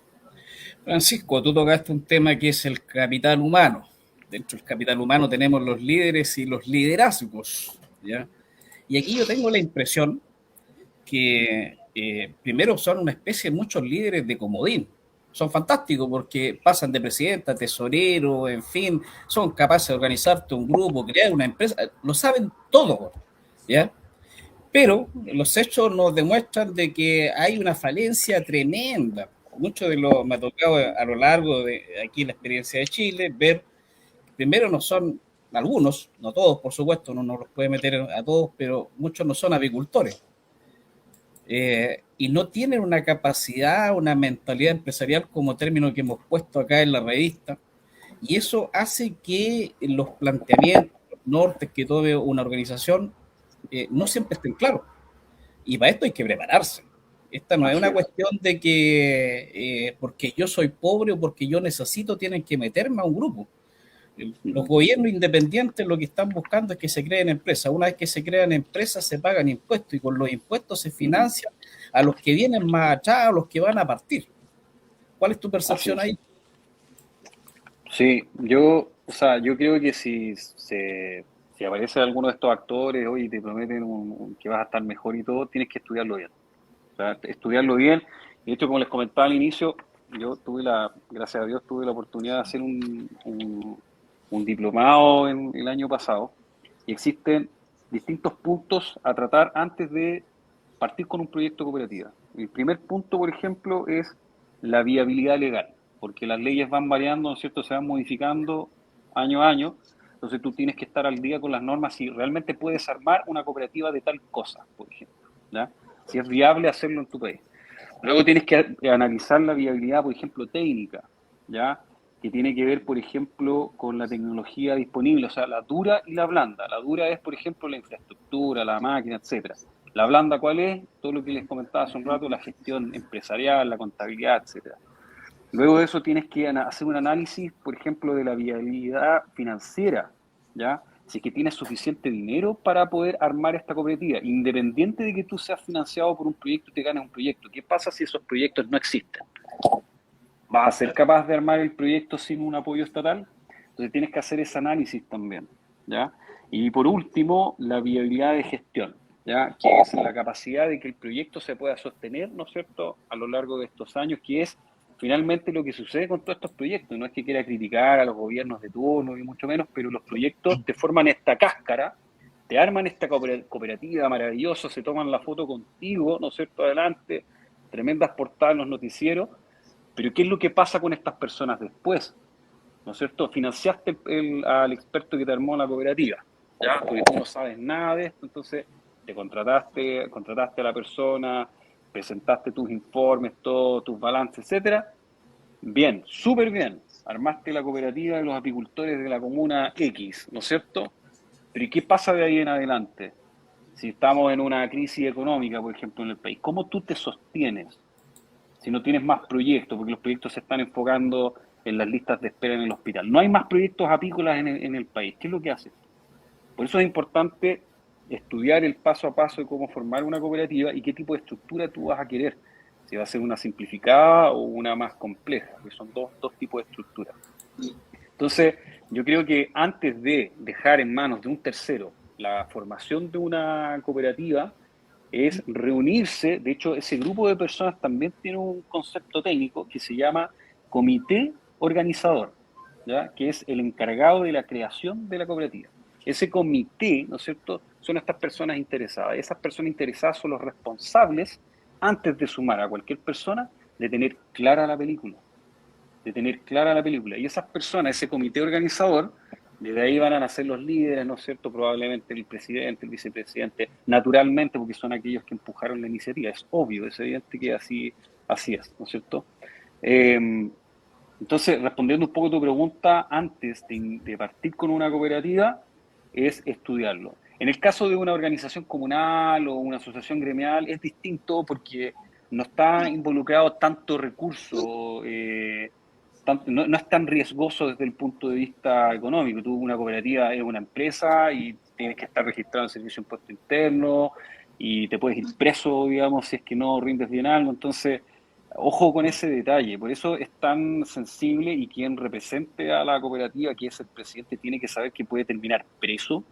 Francisco, tú tocaste un tema que es el capital humano. Dentro del capital humano tenemos los líderes y los liderazgos, ¿ya? Y aquí yo tengo la impresión que primero son una especie de muchos líderes de comodín. Son fantásticos porque pasan de presidente a tesorero, en fin, son capaces de organizarte un grupo, crear una empresa, lo saben todo, ¿ya? Pero los hechos nos demuestran de que hay una falencia tremenda. Mucho de lo me ha tocado a lo largo de aquí la experiencia de Chile ver, primero no son algunos, no todos por supuesto, no nos los puede meter a todos, pero muchos no son apicultores. Y no tienen una capacidad, una mentalidad empresarial como término que hemos puesto acá en la revista, y eso hace que los planteamientos, los nortes que tome una organización no siempre estén claros. Y para esto hay que prepararse. Esta no es una cuestión de que porque yo soy pobre o porque yo necesito tienen que meterme a un grupo. Los gobiernos independientes lo que están buscando es que se creen empresas. Una vez que se crean empresas se pagan impuestos y con los impuestos se financian a los que vienen más atrás, a los que van a partir. ¿Cuál es tu percepción ahí? Sí, yo creo que si aparece alguno de estos actores hoy y te prometen que vas a estar mejor y todo, tienes que estudiarlo bien. O sea, estudiarlo bien. Y de hecho, como les comentaba al inicio, yo gracias a Dios, tuve la oportunidad de hacer un diplomado en el año pasado, y existen distintos puntos a tratar antes de partir con un proyecto cooperativo. El primer punto, por ejemplo, es la viabilidad legal, porque las leyes van variando, ¿no es cierto?, se van modificando año a año, entonces tú tienes que estar al día con las normas si realmente puedes armar una cooperativa de tal cosa, por ejemplo, ¿ya? Si es viable hacerlo en tu país. Luego tienes que analizar la viabilidad, por ejemplo, técnica, ¿ya?, que tiene que ver, por ejemplo, con la tecnología disponible, o sea, la dura y la blanda. La dura es, por ejemplo, la infraestructura, la máquina, etcétera. La blanda, ¿cuál es? Todo lo que les comentaba hace un rato, la gestión empresarial, la contabilidad, etcétera. Luego de eso tienes que hacer un análisis, por ejemplo, de la viabilidad financiera, ¿ya? Si es que tienes suficiente dinero para poder armar esta cooperativa, independiente de que tú seas financiado por un proyecto y te ganes un proyecto. ¿Qué pasa si esos proyectos no existen? ¿Vas a ser capaz de armar el proyecto sin un apoyo estatal? Entonces tienes que hacer ese análisis también, ¿ya? Y por último, la viabilidad de gestión, ¿ya?, que es la capacidad de que el proyecto se pueda sostener, ¿no es cierto?, a lo largo de estos años, que es finalmente lo que sucede con todos estos proyectos. No es que quiera criticar a los gobiernos de turno, ni mucho menos, pero los proyectos te forman esta cáscara, te arman esta cooperativa maravillosa, se toman la foto contigo, ¿no es cierto?, adelante, tremendas portadas en los noticieros, pero ¿qué es lo que pasa con estas personas después? ¿No es cierto? Financiaste al experto que te armó la cooperativa, ¿ya? Porque tú no sabes nada de esto, entonces te contrataste a la persona, presentaste tus informes, todos tus balances, etcétera. Bien, súper bien. Armaste la cooperativa de los apicultores de la comuna X, ¿no es cierto? Pero ¿y qué pasa de ahí en adelante? Si estamos en una crisis económica, por ejemplo, en el país, ¿cómo tú te sostienes si no tienes más proyectos? Porque los proyectos se están enfocando en las listas de espera en el hospital. No hay más proyectos apícolas en el país. ¿Qué es lo que haces? Por eso es importante estudiar el paso a paso de cómo formar una cooperativa y qué tipo de estructura tú vas a querer. Si va a ser una simplificada o una más compleja, que son dos tipos de estructuras. Entonces, yo creo que antes de dejar en manos de un tercero la formación de una cooperativa, es reunirse. De hecho, ese grupo de personas también tiene un concepto técnico que se llama comité organizador, ¿ya?, que es el encargado de la creación de la cooperativa. Ese comité, ¿no es cierto?, son estas personas interesadas. Esas personas interesadas son los responsables, antes de sumar a cualquier persona, de tener clara la película. Y esas personas, ese comité organizador, desde ahí van a nacer los líderes, ¿no es cierto?, probablemente el presidente, el vicepresidente, naturalmente, porque son aquellos que empujaron la iniciativa. Es obvio, es evidente que así es, ¿no es cierto? Entonces, respondiendo un poco a tu pregunta, antes de partir con una cooperativa, es estudiarlo. En el caso de una organización comunal o una asociación gremial, es distinto porque no está involucrado tanto recurso, no es tan riesgoso desde el punto de vista económico. Tú, una cooperativa es una empresa y tienes que estar registrado en Servicio de Impuesto Interno y te puedes ir preso, digamos, si es que no rindes bien algo. Entonces, Ojo con ese detalle, por eso es tan sensible y quien represente a la cooperativa, que es el presidente, tiene que saber que puede terminar preso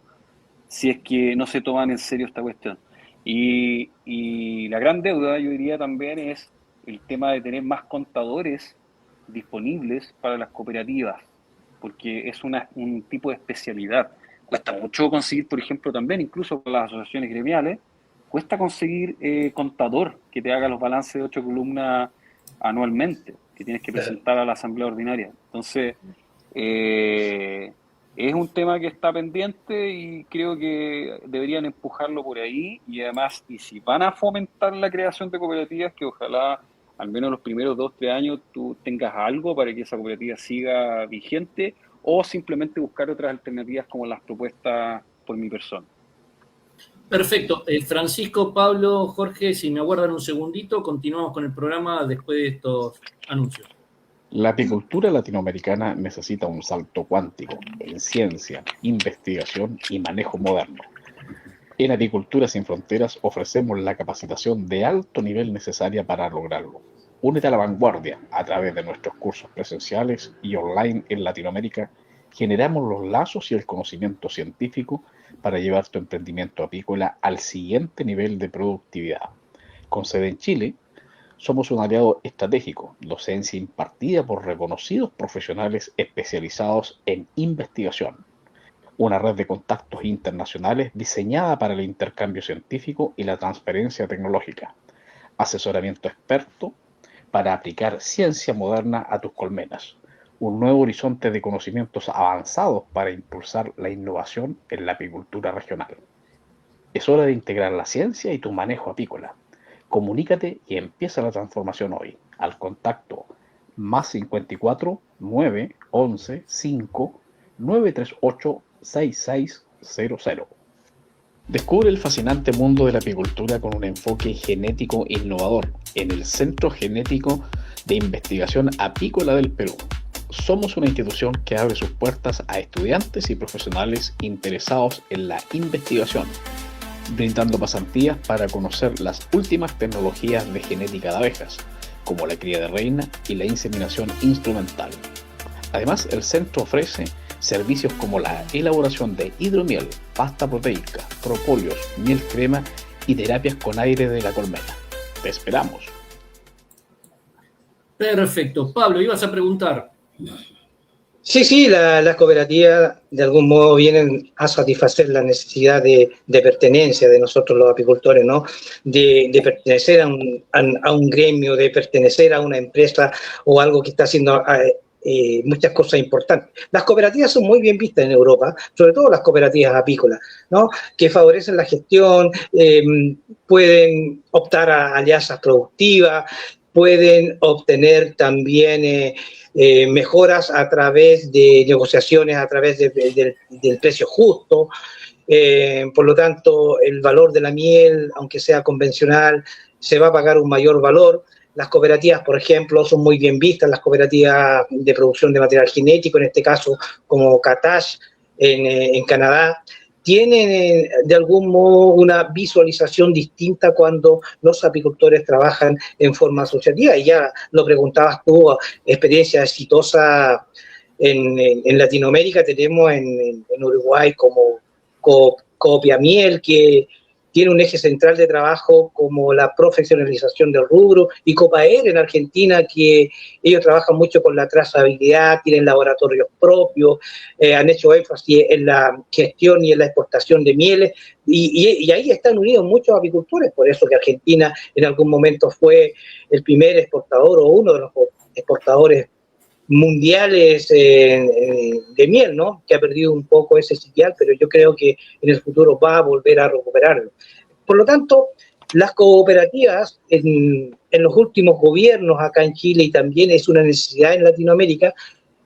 si es que no se toman en serio esta cuestión. Y la gran deuda, yo diría también, es el tema de tener más contadores disponibles para las cooperativas, porque es un tipo de especialidad. Cuesta mucho conseguir, por ejemplo, también, incluso con las asociaciones gremiales, cuesta conseguir contador que te haga los balances de 8 columnas anualmente, que tienes que presentar a la asamblea ordinaria. Entonces, es un tema que está pendiente y creo que deberían empujarlo por ahí, y además, y si van a fomentar la creación de cooperativas, que ojalá al menos los primeros 2-3 años tú tengas algo para que esa cooperativa siga vigente, o simplemente buscar otras alternativas como las propuestas por mi persona. Perfecto. Francisco, Pablo, Jorge, si me aguardan un segundito, continuamos con el programa después de estos anuncios. La apicultura latinoamericana necesita un salto cuántico en ciencia, investigación y manejo moderno. En Apicultura Sin Fronteras ofrecemos la capacitación de alto nivel necesaria para lograrlo. Únete a la vanguardia a través de nuestros cursos presenciales y online en Latinoamérica. Generamos los lazos y el conocimiento científico para llevar tu emprendimiento apícola al siguiente nivel de productividad. Con sede en Chile, somos un aliado estratégico, docencia impartida por reconocidos profesionales especializados en investigación. Una red de contactos internacionales diseñada para el intercambio científico y la transferencia tecnológica. Asesoramiento experto para aplicar ciencia moderna a tus colmenas. Un nuevo horizonte de conocimientos avanzados para impulsar la innovación en la apicultura regional. Es hora de integrar la ciencia y tu manejo apícola. Comunícate y empieza la transformación hoy. Al contacto +54 911 5 938 6600. Descubre el fascinante mundo de la apicultura con un enfoque genético innovador en el Centro Genético de Investigación Apícola del Perú. Somos una institución que abre sus puertas a estudiantes y profesionales interesados en la investigación, brindando pasantías para conocer las últimas tecnologías de genética de abejas, como la cría de reina y la inseminación instrumental. Además, el centro ofrece servicios como la elaboración de hidromiel, pasta proteica, propóleos, miel crema y terapias con aire de la colmena. ¡Te esperamos! Perfecto. Pablo, ibas a preguntar. Sí, las cooperativas de algún modo vienen a satisfacer la necesidad de pertenencia de nosotros los apicultores, ¿no? De pertenecer a un gremio, de pertenecer a una empresa o algo que está haciendo muchas cosas importantes. Las cooperativas son muy bien vistas en Europa, sobre todo las cooperativas apícolas, ¿no? Que favorecen la gestión, pueden optar a alianzas productivas, pueden obtener también mejoras a través de negociaciones, a través del precio justo. Por lo tanto, el valor de la miel, aunque sea convencional, se va a pagar un mayor valor. Las cooperativas, por ejemplo, son muy bien vistas, las cooperativas de producción de material genético, en este caso como Katash en Canadá, tienen de algún modo una visualización distinta cuando los apicultores trabajan en forma asociativa. Y ya lo preguntabas tú, experiencia exitosa en Latinoamérica tenemos en Uruguay como Copia Miel, que tiene un eje central de trabajo como la profesionalización del rubro, y Copaer en Argentina, que ellos trabajan mucho con la trazabilidad, tienen laboratorios propios, han hecho énfasis en la gestión y en la exportación de mieles, y ahí están unidos muchos apicultores, por eso que Argentina en algún momento fue el primer exportador o uno de los exportadores mundiales de miel, ¿no? Que ha perdido un poco ese sitial, pero yo creo que en el futuro va a volver a recuperarlo. Por lo tanto, las cooperativas en los últimos gobiernos acá en Chile, y también es una necesidad en Latinoamérica,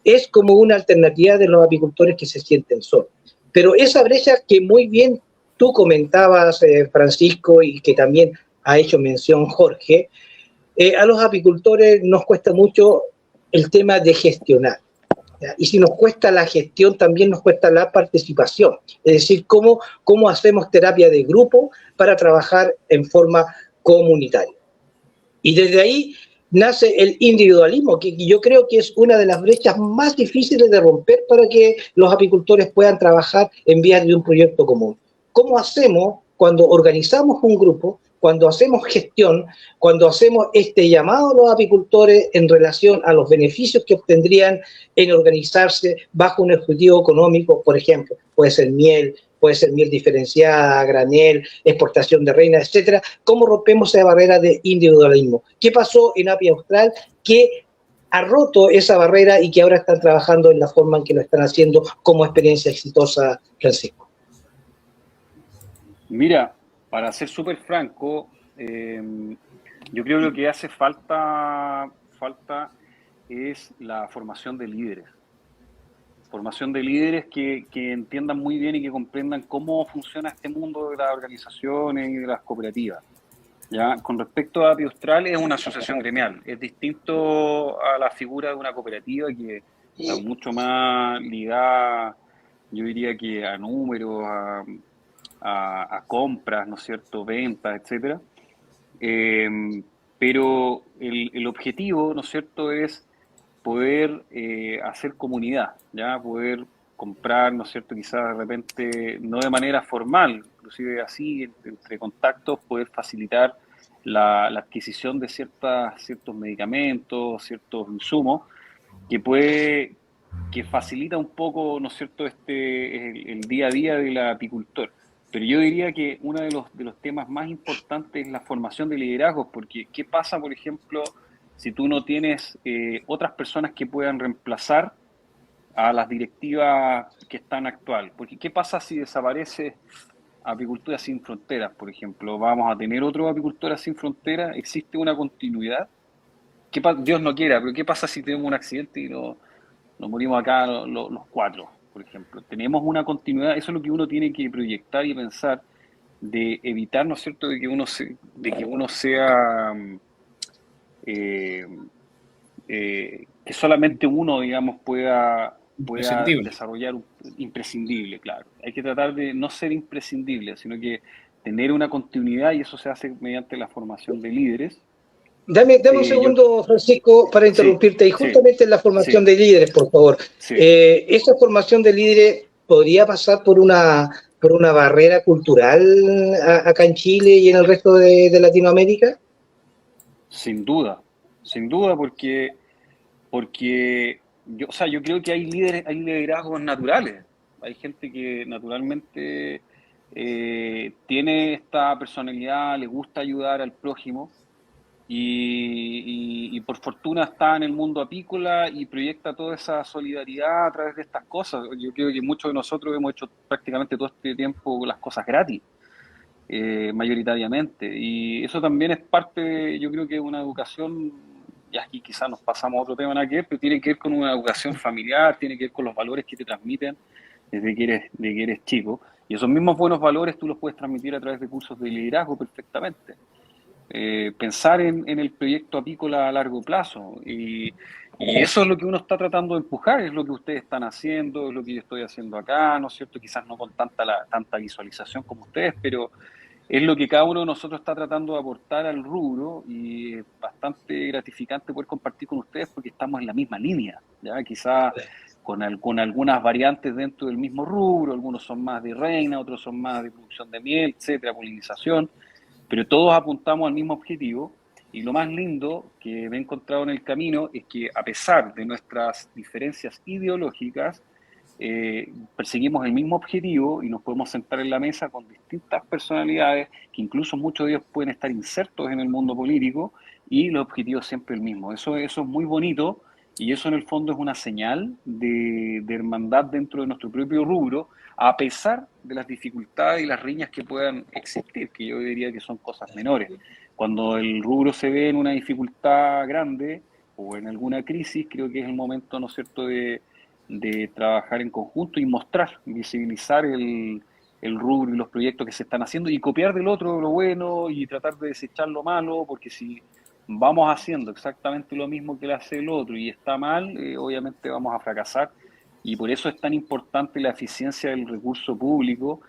es como una alternativa de los apicultores que se sienten solos. Pero esa brecha que muy bien tú comentabas, Francisco, y que también ha hecho mención Jorge, a los apicultores nos cuesta mucho el tema de gestionar, ¿ya? Y si nos cuesta la gestión, también nos cuesta la participación, es decir, cómo hacemos terapia de grupo para trabajar en forma comunitaria. Y desde ahí nace el individualismo, que yo creo que es una de las brechas más difíciles de romper para que los apicultores puedan trabajar en vías de un proyecto común. ¿Cómo hacemos cuando organizamos un grupo, cuando hacemos gestión, cuando hacemos este llamado a los apicultores en relación a los beneficios que obtendrían en organizarse bajo un objetivo económico? Por ejemplo, puede ser miel diferenciada, granel, exportación de reina, etcétera. ¿Cómo rompemos esa barrera de individualismo? ¿Qué pasó en Api Austral que ha roto esa barrera y que ahora están trabajando en la forma en que lo están haciendo como experiencia exitosa, Francisco? Mira, para ser súper franco, yo creo que lo que hace falta es la formación de líderes. Formación de líderes que entiendan muy bien y que comprendan cómo funciona este mundo de las organizaciones y de las cooperativas. ¿Ya? Con respecto a Api Austral, es una asociación gremial. Es distinto a la figura de una cooperativa que está mucho más ligada, yo diría que a números, a compras, ¿no es cierto?, ventas, etcétera. Pero el objetivo, ¿no es cierto?, es poder hacer comunidad, ya poder comprar, ¿no es cierto?, quizás de repente no de manera formal, inclusive así, entre contactos, poder facilitar la adquisición de ciertos medicamentos, ciertos insumos, que facilita un poco, ¿no es cierto?, el día a día del apicultor. Pero yo diría que uno de los temas más importantes es la formación de liderazgos, porque ¿qué pasa, por ejemplo, si tú no tienes otras personas que puedan reemplazar a las directivas que están actuales? Porque ¿qué pasa si desaparece Apicultura Sin Fronteras, por ejemplo? ¿Vamos a tener otro Apicultura Sin Fronteras? ¿Existe una continuidad? Dios no quiera, pero ¿qué pasa si tenemos un accidente y nos morimos acá los cuatro, por ejemplo? Tenemos una continuidad. Eso es lo que uno tiene que proyectar y pensar, de evitar, ¿no es cierto?, de que uno sea... que solamente uno, digamos, pueda desarrollar imprescindible, claro. Hay que tratar de no ser imprescindible, sino que tener una continuidad, y eso se hace mediante la formación de líderes. Dame un segundo, Francisco, para interrumpirte. Y justamente en la formación de líderes, por favor. Sí. ¿Esa formación de líderes podría pasar por una barrera cultural acá en Chile y en el resto de Latinoamérica? Sin duda, porque yo creo que hay liderazgos naturales. Hay gente que naturalmente tiene esta personalidad, le gusta ayudar al prójimo y por fortuna está en el mundo apícola y proyecta toda esa solidaridad a través de estas cosas. Yo creo que muchos de nosotros hemos hecho prácticamente todo este tiempo las cosas gratis. Mayoritariamente, y eso también es parte, yo creo que una educación, y aquí quizás nos pasamos a otro tema, nada que ver, pero tiene que ver con una educación familiar, tiene que ver con los valores que te transmiten desde que eres chico, y esos mismos buenos valores tú los puedes transmitir a través de cursos de liderazgo perfectamente. Pensar en el proyecto apícola a largo plazo, y eso es lo que uno está tratando de empujar, es lo que ustedes están haciendo, es lo que yo estoy haciendo acá, ¿no es cierto? Quizás no con tanta visualización como ustedes, pero es lo que cada uno de nosotros está tratando de aportar al rubro, y es bastante gratificante poder compartir con ustedes porque estamos en la misma línea, ¿ya? Quizás con algunas variantes dentro del mismo rubro, algunos son más de reina, otros son más de producción de miel, etcétera, polinización, pero todos apuntamos al mismo objetivo. Y lo más lindo que me he encontrado en el camino es que, a pesar de nuestras diferencias ideológicas, perseguimos el mismo objetivo y nos podemos sentar en la mesa con distintas personalidades, que incluso muchos de ellos pueden estar insertos en el mundo político, y el objetivo es siempre el mismo. Eso es muy bonito, y eso en el fondo es una señal de hermandad dentro de nuestro propio rubro, a pesar de las dificultades y las riñas que puedan existir, que yo diría que son cosas menores. Cuando el rubro se ve en una dificultad grande o en alguna crisis, creo que es el momento, ¿no es cierto?, de trabajar en conjunto y mostrar, visibilizar el rubro y los proyectos que se están haciendo, y copiar del otro lo bueno y tratar de desechar lo malo, porque si vamos haciendo exactamente lo mismo que le hace el otro y está mal, obviamente vamos a fracasar. Y por eso es tan importante la eficiencia del recurso público,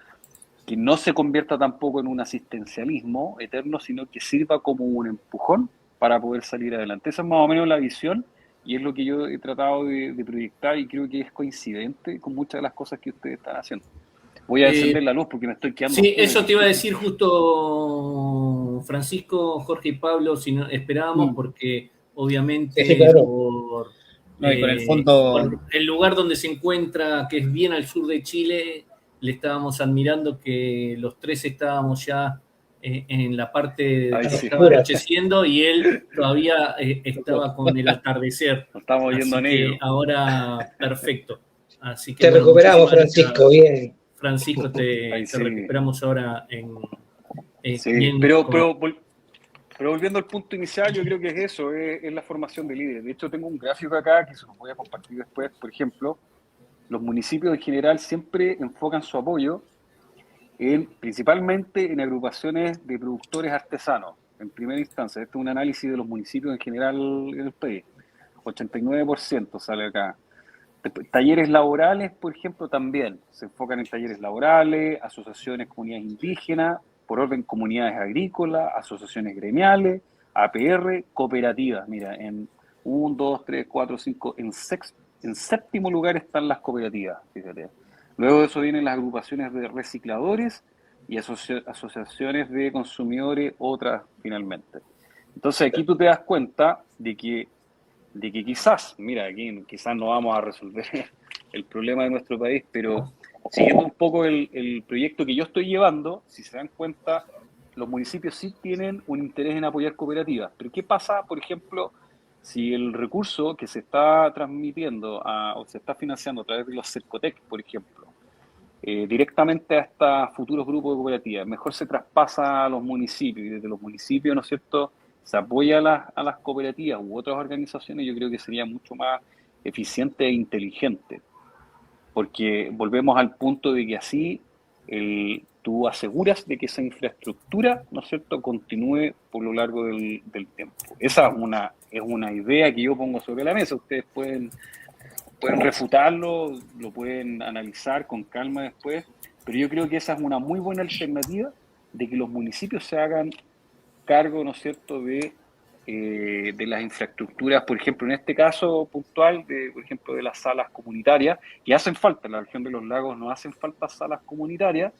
que no se convierta tampoco en un asistencialismo eterno, sino que sirva como un empujón para poder salir adelante. Esa es más o menos la visión y es lo que yo he tratado de proyectar y creo que es coincidente con muchas de las cosas que ustedes están haciendo. Voy a encender la luz porque me estoy quedando. Sí, eso te iba a decir justo Francisco, Jorge y Pablo, si no, esperábamos porque obviamente sí, claro. No, y con el fondo, por el lugar donde se encuentra, que es bien al sur de Chile, le estábamos admirando que los tres estábamos ya en la parte de que estaba anocheciendo y él todavía estaba con el atardecer. Nos estamos yendo a negro. Ahora, perfecto. Así que, te recuperamos, Francisco, bien. Francisco, te recuperamos ahora en... sí, pero volviendo al punto inicial, yo creo que es eso, es la formación de líderes. De hecho, tengo un gráfico acá que se los voy a compartir después. Por ejemplo, los municipios en general siempre enfocan su apoyo principalmente en agrupaciones de productores artesanos, en primera instancia. Este es un análisis de los municipios en general en el país. 89% sale acá. Talleres laborales, por ejemplo, también se enfocan en talleres laborales, asociaciones, comunidades indígenas, por orden comunidades agrícolas, asociaciones gremiales, APR, cooperativas. Mira, en 1, 2, 3, 4, 5, en séptimo lugar están las cooperativas, fíjate. Luego de eso vienen las agrupaciones de recicladores y asociaciones de consumidores, otras finalmente. Entonces aquí tú te das cuenta de que quizás, mira, aquí quizás no vamos a resolver el problema de nuestro país, pero siguiendo un poco el proyecto que yo estoy llevando, si se dan cuenta, los municipios sí tienen un interés en apoyar cooperativas. Pero ¿qué pasa, por ejemplo, si el recurso que se está transmitiendo o se está financiando a través de los Cercotec, por ejemplo, directamente a estos futuros grupos de cooperativas, mejor se traspasa a los municipios y desde los municipios, ¿no es cierto?, se apoya a las cooperativas u otras organizaciones, yo creo que sería mucho más eficiente e inteligente, porque volvemos al punto de que así tú aseguras de que esa infraestructura, ¿no es cierto?, continúe por lo largo del tiempo. Esa es una idea que yo pongo sobre la mesa. Ustedes pueden refutarlo, lo pueden analizar con calma después, pero yo creo que esa es una muy buena alternativa de que los municipios se hagan cargo, ¿no es cierto?, de las infraestructuras, por ejemplo, en este caso puntual, por ejemplo, de las salas comunitarias, que hacen falta. En la región de los lagos no hacen falta salas comunitarias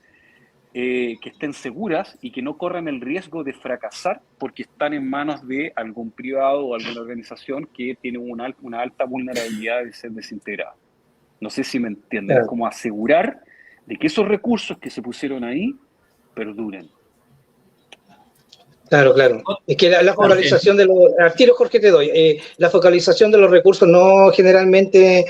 que estén seguras y que no corran el riesgo de fracasar porque están en manos de algún privado o alguna organización que tiene una alta vulnerabilidad de ser desintegrada. No sé si me entienden, claro. Es como asegurar de que esos recursos que se pusieron ahí perduren. Claro. Es que la focalización de los... Al tiro, Jorge, te doy. La focalización de los recursos no generalmente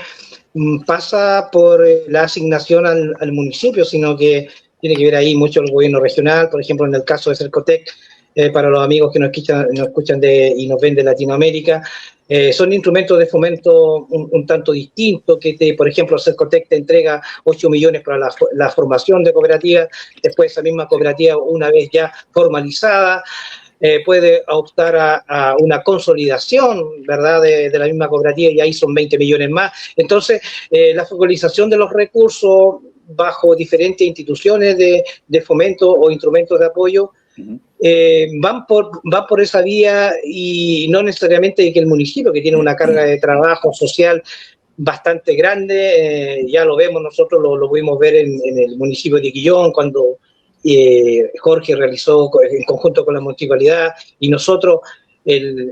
pasa por la asignación al municipio, sino que tiene que ver ahí mucho el gobierno regional. Por ejemplo, en el caso de Cercotec, para los amigos que nos escuchan y nos ven de Latinoamérica, son instrumentos de fomento un tanto distintos, que por ejemplo Cercotec te entrega 8 millones para la formación de cooperativas. Después esa misma cooperativa, una vez ya formalizada, puede optar a una consolidación, ¿verdad?, de la misma cooperativa, y ahí son 20 millones más. Entonces, la focalización de los recursos bajo diferentes instituciones de fomento o instrumentos de apoyo van por esa vía, y no necesariamente que el municipio, que tiene una carga de trabajo social bastante grande, ya lo vemos nosotros, lo pudimos ver en el municipio de Quillón, cuando Jorge realizó en conjunto con la municipalidad y nosotros el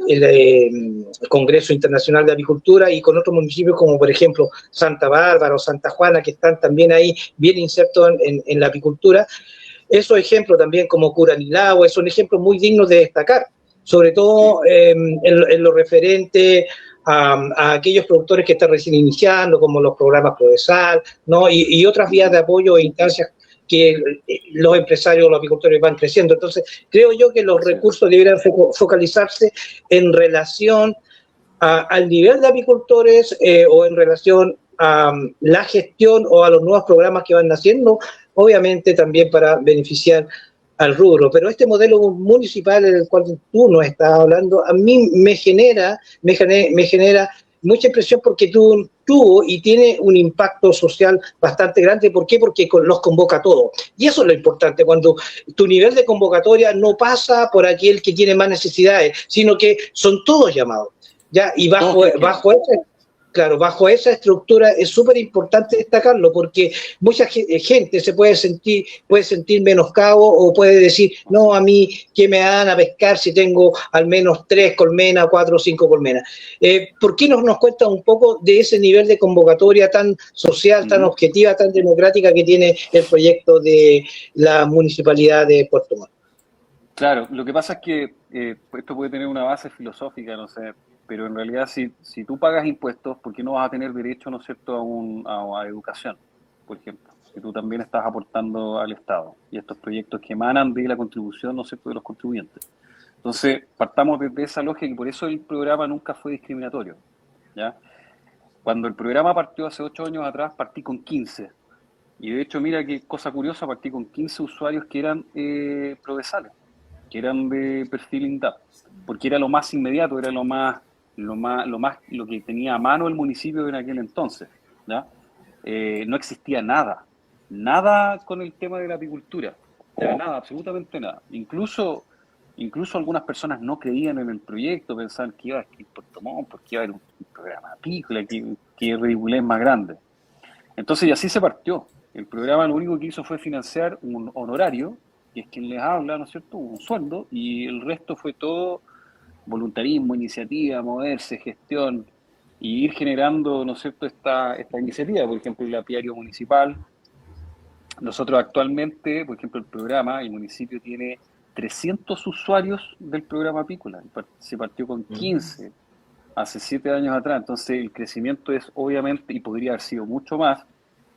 Congreso Internacional de Apicultura, y con otros municipios como por ejemplo Santa Bárbara o Santa Juana, que están también ahí bien insertos en la apicultura. Esos ejemplos también como Curanilagüe son ejemplos muy dignos de destacar, sobre todo en lo referente a aquellos productores que están recién iniciando, como los programas Prodesal, ¿no? y otras vías de apoyo e instancias que los empresarios, los apicultores van creciendo. Entonces, creo yo que los recursos deberían focalizarse en relación al nivel de apicultores o en relación a la gestión o a los nuevos programas que van naciendo, obviamente también para beneficiar al rubro. Pero este modelo municipal en el cual tú nos estás hablando, a mí me genera mucha impresión porque tuvo y tiene un impacto social bastante grande. ¿Por qué? Porque los convoca a todos. Y eso es lo importante, cuando tu nivel de convocatoria no pasa por aquel que tiene más necesidades, sino que son todos llamados. ¿Ya? Y bajo esa estructura es súper importante destacarlo, porque mucha gente se puede sentir menoscabo o puede decir, no, a mí, ¿qué me dan a pescar si tengo al menos 3 colmenas, 4 o 5 colmenas? ¿Por qué no nos cuenta un poco de ese nivel de convocatoria tan social, tan objetiva, tan democrática que tiene el proyecto de la Municipalidad de Puerto Montt? Claro, lo que pasa es que esto puede tener una base filosófica, no sé, pero en realidad si tú pagas impuestos, ¿por qué no vas a tener derecho, ¿no es cierto?, a educación, por ejemplo? Si tú también estás aportando al Estado y estos proyectos que emanan de la contribución, ¿no es cierto?, de los contribuyentes. Entonces, partamos desde esa lógica y por eso el programa nunca fue discriminatorio, ¿ya? Cuando el programa partió hace 8 años atrás, partí con 15. Y de hecho, mira qué cosa curiosa, partí con 15 usuarios que eran provesales, que eran de perfil INDAP, porque era lo más inmediato, era lo que tenía a mano el municipio en aquel entonces, ¿ya? No existía nada con el tema de la apicultura, nada, absolutamente nada. Incluso algunas personas no creían en el proyecto, pensaban que iba a escribir Puerto Montt, porque iba a haber un programa apícola, que ridiculez más grande. Entonces, y así se partió. El programa lo único que hizo fue financiar un honorario, que es quien les habla, ¿no es cierto?, un sueldo, y el resto fue todo voluntarismo, iniciativa, moverse, gestión, y ir generando, ¿no es cierto?, esta iniciativa. Por ejemplo, el apiario municipal. Nosotros actualmente, por ejemplo, el municipio tiene 300 usuarios del programa apícola. Se partió con 15 hace 7 años atrás. Entonces, el crecimiento es obviamente, y podría haber sido mucho más,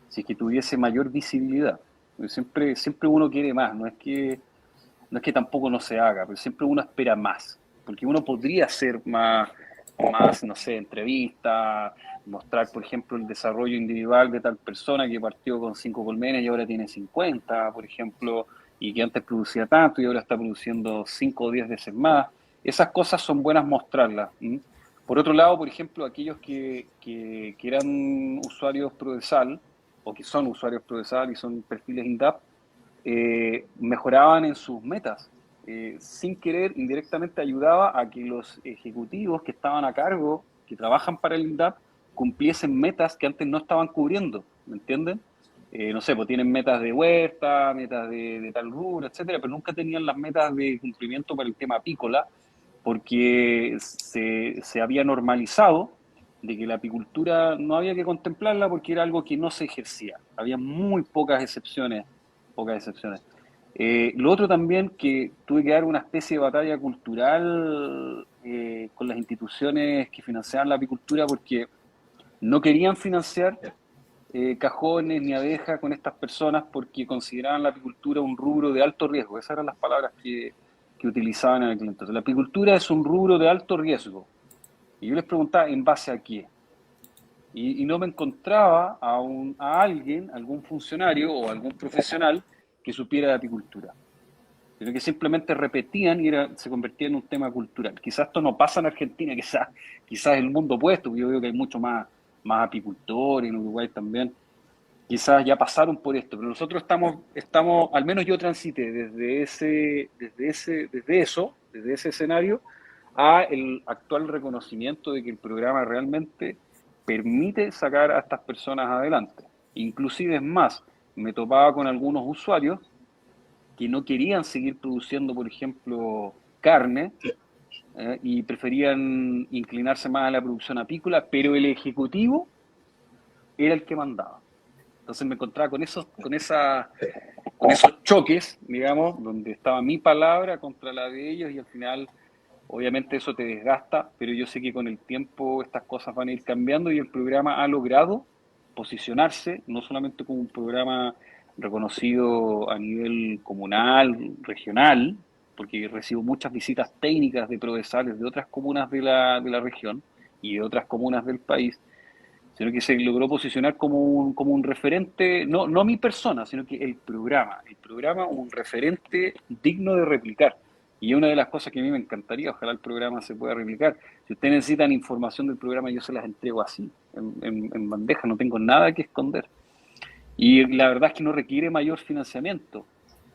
si es que tuviese mayor visibilidad. Siempre uno quiere más, no es que tampoco no se haga, pero siempre uno espera más, porque uno podría hacer más, no sé, entrevistas, mostrar, por ejemplo, el desarrollo individual de tal persona que partió con 5 colmenas y ahora tiene 50, por ejemplo, y que antes producía tanto y ahora está produciendo 5 o 10 veces más. Esas cosas son buenas mostrarlas. Por otro lado, por ejemplo, aquellos que eran usuarios Prodesal, o que son usuarios Prodesal y son perfiles INDAP, mejoraban en sus metas. Sin querer, indirectamente ayudaba a que los ejecutivos que estaban a cargo, que trabajan para el INDAP, cumpliesen metas que antes no estaban cubriendo, ¿me entienden? No sé, pues tienen metas de huerta, metas de tal rubro, etcétera, pero nunca tenían las metas de cumplimiento para el tema apícola, porque se había normalizado de que la apicultura no había que contemplarla porque era algo que no se ejercía. Había muy pocas excepciones. Lo otro también, que tuve que dar una especie de batalla cultural con las instituciones que financiaban la apicultura, porque no querían financiar cajones ni abejas con estas personas porque consideraban la apicultura un rubro de alto riesgo. Esas eran las palabras que utilizaban en aquel entonces. La apicultura es un rubro de alto riesgo. Y yo les preguntaba, ¿en base a qué? Y no me encontraba a alguien, algún funcionario o algún profesional que supiera de apicultura, sino que simplemente repetían y se convertía en un tema cultural. Quizás esto no pasa en Argentina, quizás el mundo opuesto, porque yo veo que hay mucho más apicultores, en Uruguay también, quizás ya pasaron por esto, pero nosotros estamos, al menos yo transité desde ese escenario a el actual reconocimiento de que el programa realmente permite sacar a estas personas adelante. Inclusive es más, me topaba con algunos usuarios que no querían seguir produciendo, por ejemplo, carne, y preferían inclinarse más a la producción apícola, pero el ejecutivo era el que mandaba. Entonces me encontraba con esos choques, digamos, donde estaba mi palabra contra la de ellos y al final, obviamente eso te desgasta, pero yo sé que con el tiempo estas cosas van a ir cambiando y el programa ha logrado posicionarse no solamente como un programa reconocido a nivel comunal, regional, porque recibo muchas visitas técnicas de prodesales de otras comunas de la región y de otras comunas del país, sino que se logró posicionar como un referente, no mi persona, sino que el programa un referente digno de replicar. Y una de las cosas que a mí me encantaría, ojalá el programa se pueda replicar, si ustedes necesitan información del programa, yo se las entrego así, en bandeja, no tengo nada que esconder. Y la verdad es que no requiere mayor financiamiento.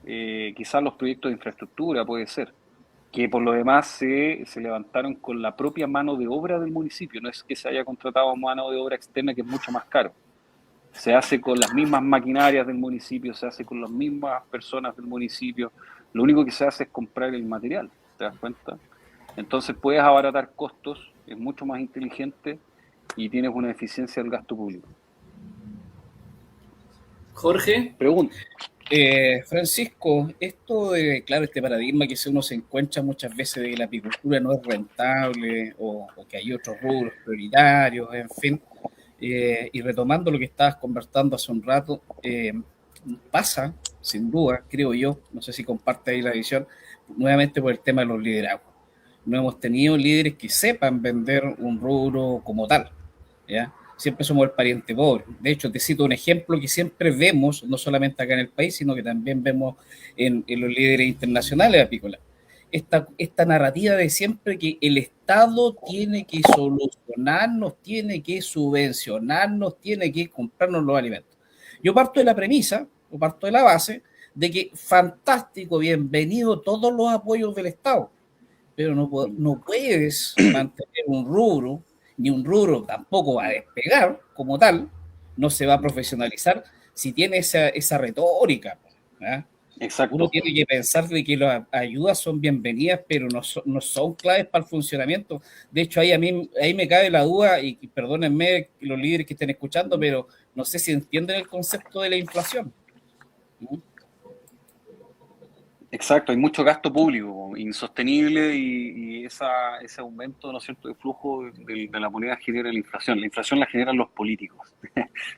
Quizás los proyectos de infraestructura puede ser, que por lo demás se levantaron con la propia mano de obra del municipio, no es que se haya contratado mano de obra externa, que es mucho más caro. Se hace con las mismas maquinarias del municipio, se hace con las mismas personas del municipio. Lo único que se hace es comprar el material, ¿te das cuenta? Entonces puedes abaratar costos, es mucho más inteligente y tienes una eficiencia del gasto público. Jorge. Pregunta. Francisco, esto de, claro, este paradigma que uno se encuentra muchas veces de que la apicultura no es rentable o que hay otros rubros prioritarios, en fin, y retomando lo que estabas conversando hace un rato, pasa, sin duda, creo yo, no sé si comparte ahí la visión, nuevamente por el tema de los liderazgos. No hemos tenido líderes que sepan vender un rubro como tal, ¿ya? Siempre somos el pariente pobre. De hecho, te cito un ejemplo que siempre vemos, no solamente acá en el país, sino que también vemos en los líderes internacionales apícolas. Esta narrativa de siempre que el Estado tiene que solucionarnos, tiene que subvencionarnos, tiene que comprarnos los alimentos. Yo parto de la premisa, o parto de la base, de que fantástico, bienvenido todos los apoyos del Estado, pero no puedes mantener un rubro, ni un rubro tampoco va a despegar como tal, no se va a profesionalizar si tiene esa retórica, ¿eh? Exacto. Uno tiene que pensar de que las ayudas son bienvenidas, pero no son claves para el funcionamiento. De hecho, ahí me cabe la duda, y perdónenme los líderes que estén escuchando, pero no sé si entienden el concepto de la inflación. Exacto, hay mucho gasto público insostenible y ese aumento, ¿no es cierto?, de flujo de la moneda genera la inflación. La inflación la generan los políticos.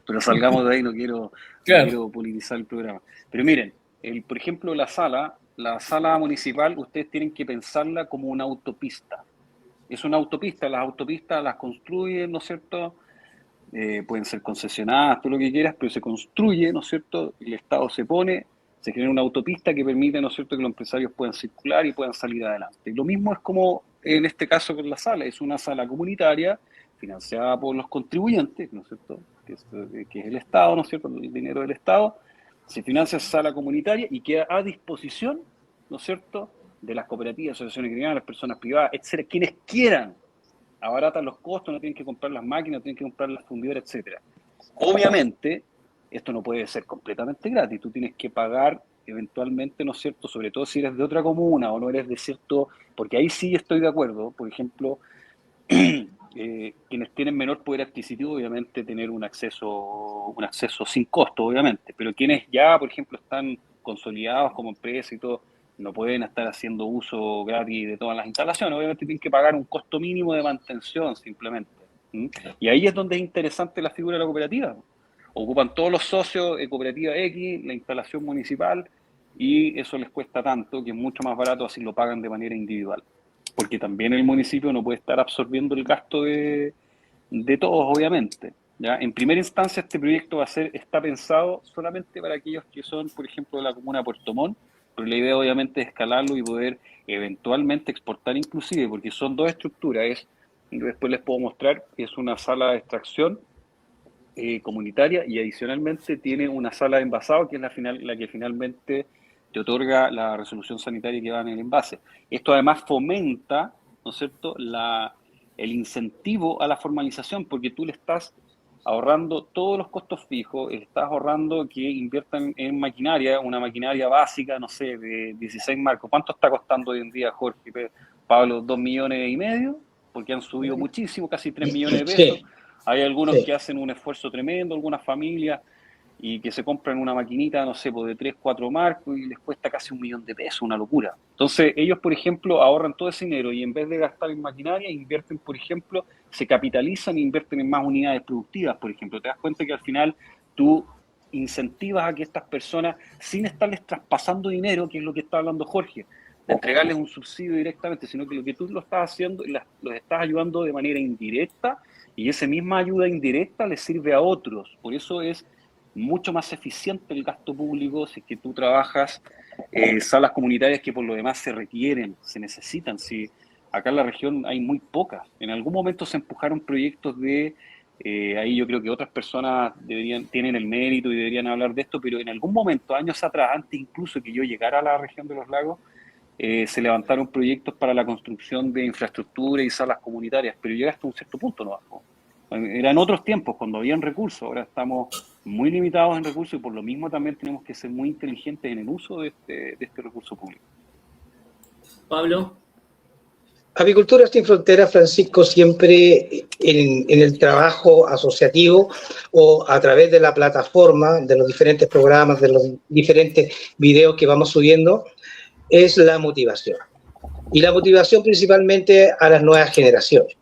Pero salgamos de ahí, no quiero politizar el programa. Pero miren, por ejemplo, la sala municipal, ustedes tienen que pensarla como una autopista. Es una autopista, las autopistas las construyen, ¿no es cierto?, pueden ser concesionadas, todo lo que quieras, pero se construye, ¿no es cierto?, el Estado se genera una autopista que permite, ¿no es cierto?, que los empresarios puedan circular y puedan salir adelante. Y lo mismo es como en este caso con la sala, es una sala comunitaria financiada por los contribuyentes, ¿no es cierto?, que es el Estado, ¿no es cierto?, el dinero del Estado, se financia esa sala comunitaria y queda a disposición, ¿no es cierto?, de las cooperativas, asociaciones criminales, personas privadas, etcétera, quienes quieran. Abaratan los costos, no tienen que comprar las máquinas, no tienen que comprar las fundidoras, etcétera. Obviamente, esto no puede ser completamente gratis, tú tienes que pagar eventualmente, ¿no es cierto?, sobre todo si eres de otra comuna o no eres de cierto, porque ahí sí estoy de acuerdo, por ejemplo, quienes tienen menor poder adquisitivo, obviamente tener un acceso sin costo, obviamente, pero quienes ya, por ejemplo, están consolidados como empresa y todo, no pueden estar haciendo uso gratis de todas las instalaciones, obviamente tienen que pagar un costo mínimo de mantención simplemente. Y ahí es donde es interesante la figura de la cooperativa. Ocupan todos los socios de cooperativa X, la instalación municipal, y eso les cuesta tanto que es mucho más barato así lo pagan de manera individual. Porque también el municipio no puede estar absorbiendo el gasto de todos, obviamente. ¿Ya? En primera instancia, este proyecto está pensado solamente para aquellos que son, por ejemplo, de la comuna de Puerto Montt, pero la idea obviamente es escalarlo y poder eventualmente exportar inclusive, porque son dos estructuras. Después les puedo mostrar que es una sala de extracción comunitaria y adicionalmente tiene una sala de envasado que es la que finalmente te otorga la resolución sanitaria que va en el envase. Esto además fomenta, ¿no es cierto?, el incentivo a la formalización, porque tú le estás ahorrando todos los costos fijos, estás ahorrando que inviertan en maquinaria, una maquinaria básica, no sé, de 16 marcos. ¿Cuánto está costando hoy en día, Jorge, Pablo? 2,5 millones, porque han subido muchísimo, casi 3 millones de pesos. Sí. Hay algunos que hacen un esfuerzo tremendo, algunas familias, y que se compran una maquinita, no sé, de 3, 4 marcos y les cuesta casi 1 millón de pesos, una locura. Entonces, ellos, por ejemplo, ahorran todo ese dinero y en vez de gastar en maquinaria, invierten, por ejemplo, se capitalizan e invierten en más unidades productivas, por ejemplo. Te das cuenta que al final tú incentivas a que estas personas, sin estarles traspasando dinero, que es lo que está hablando Jorge, de entregarles un subsidio directamente, sino que lo que tú lo estás haciendo, los estás ayudando de manera indirecta y esa misma ayuda indirecta les sirve a otros. Por eso es mucho más eficiente el gasto público si es que tú trabajas salas comunitarias que por lo demás se requieren, se necesitan. Si acá en la región hay muy pocas. En algún momento se empujaron proyectos de, ahí yo creo que otras personas tienen el mérito y deberían hablar de esto, pero en algún momento, años atrás, antes incluso que yo llegara a la región de los lagos, se levantaron proyectos para la construcción de infraestructura y salas comunitarias, pero llega hasta un cierto punto, ¿no? Eran otros tiempos, cuando habían recursos. Ahora estamos muy limitados en recursos y por lo mismo también tenemos que ser muy inteligentes en el uso de este recurso público. Pablo. Apicultura Sin Fronteras, Francisco, siempre en el trabajo asociativo o a través de la plataforma, de los diferentes programas, de los diferentes videos que vamos subiendo, es la motivación. Y la motivación principalmente a las nuevas generaciones.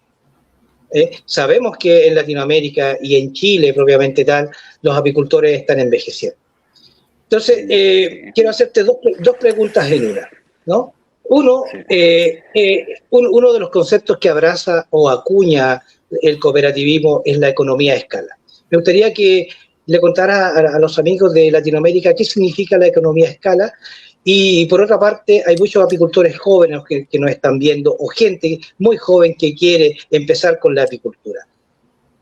Sabemos que en Latinoamérica y en Chile propiamente tal, los apicultores están envejeciendo. Entonces, quiero hacerte dos preguntas en una, ¿no? Uno de los conceptos que abraza o acuña el cooperativismo es la economía a escala. Me gustaría que le contara a los amigos de Latinoamérica qué significa la economía a escala. Y por otra parte, hay muchos apicultores jóvenes que nos están viendo, o gente muy joven que quiere empezar con la apicultura.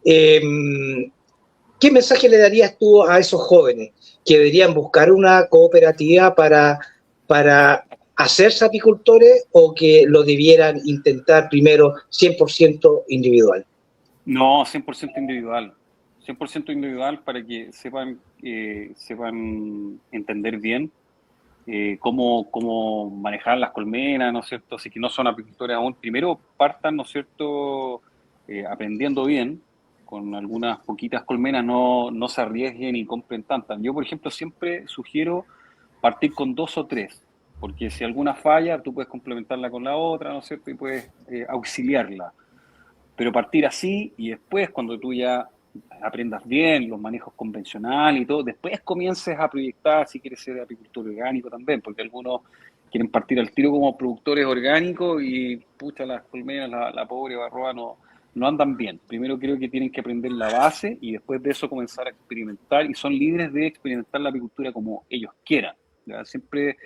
¿Qué mensaje le darías tú a esos jóvenes que deberían buscar una cooperativa para hacerse apicultores o que lo debieran intentar primero 100% individual? No, 100% individual. 100% individual para que sepan entender bien cómo manejar las colmenas, ¿no es cierto? Así que no son apicultores aún. Primero partan, ¿no es cierto?, aprendiendo bien. Con algunas poquitas colmenas no se arriesguen y compren tantas. Yo, por ejemplo, siempre sugiero partir con 2 o 3, porque si alguna falla, tú puedes complementarla con la otra, ¿no es cierto?, y puedes auxiliarla. Pero partir así y después, cuando tú ya aprendas bien los manejos convencionales y todo, después comiences a proyectar si quieres ser apicultor orgánico también, porque algunos quieren partir al tiro como productores orgánicos y pucha, las colmenas, la pobre barroa no andan bien. Primero creo que tienen que aprender la base y después de eso comenzar a experimentar, y son libres de experimentar la apicultura como ellos quieran, ¿ya? Siempre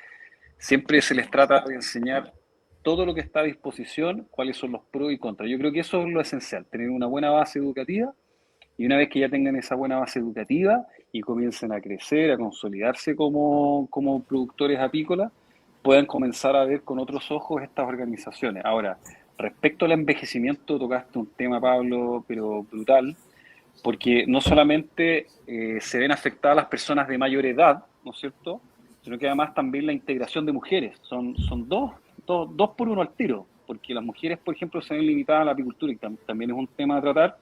se les trata de enseñar todo lo que está a disposición, cuáles son los pros y contras. Yo creo que eso es lo esencial, tener una buena base educativa, y una vez que ya tengan esa buena base educativa y comiencen a crecer, a consolidarse como productores apícolas, puedan comenzar a ver con otros ojos estas organizaciones. Ahora, respecto al envejecimiento, tocaste un tema, Pablo, pero brutal, porque no solamente se ven afectadas las personas de mayor edad, ¿no es cierto?, sino que además también la integración de mujeres. Son dos por uno al tiro, porque las mujeres, por ejemplo, se ven limitadas a la apicultura, y también es un tema a tratar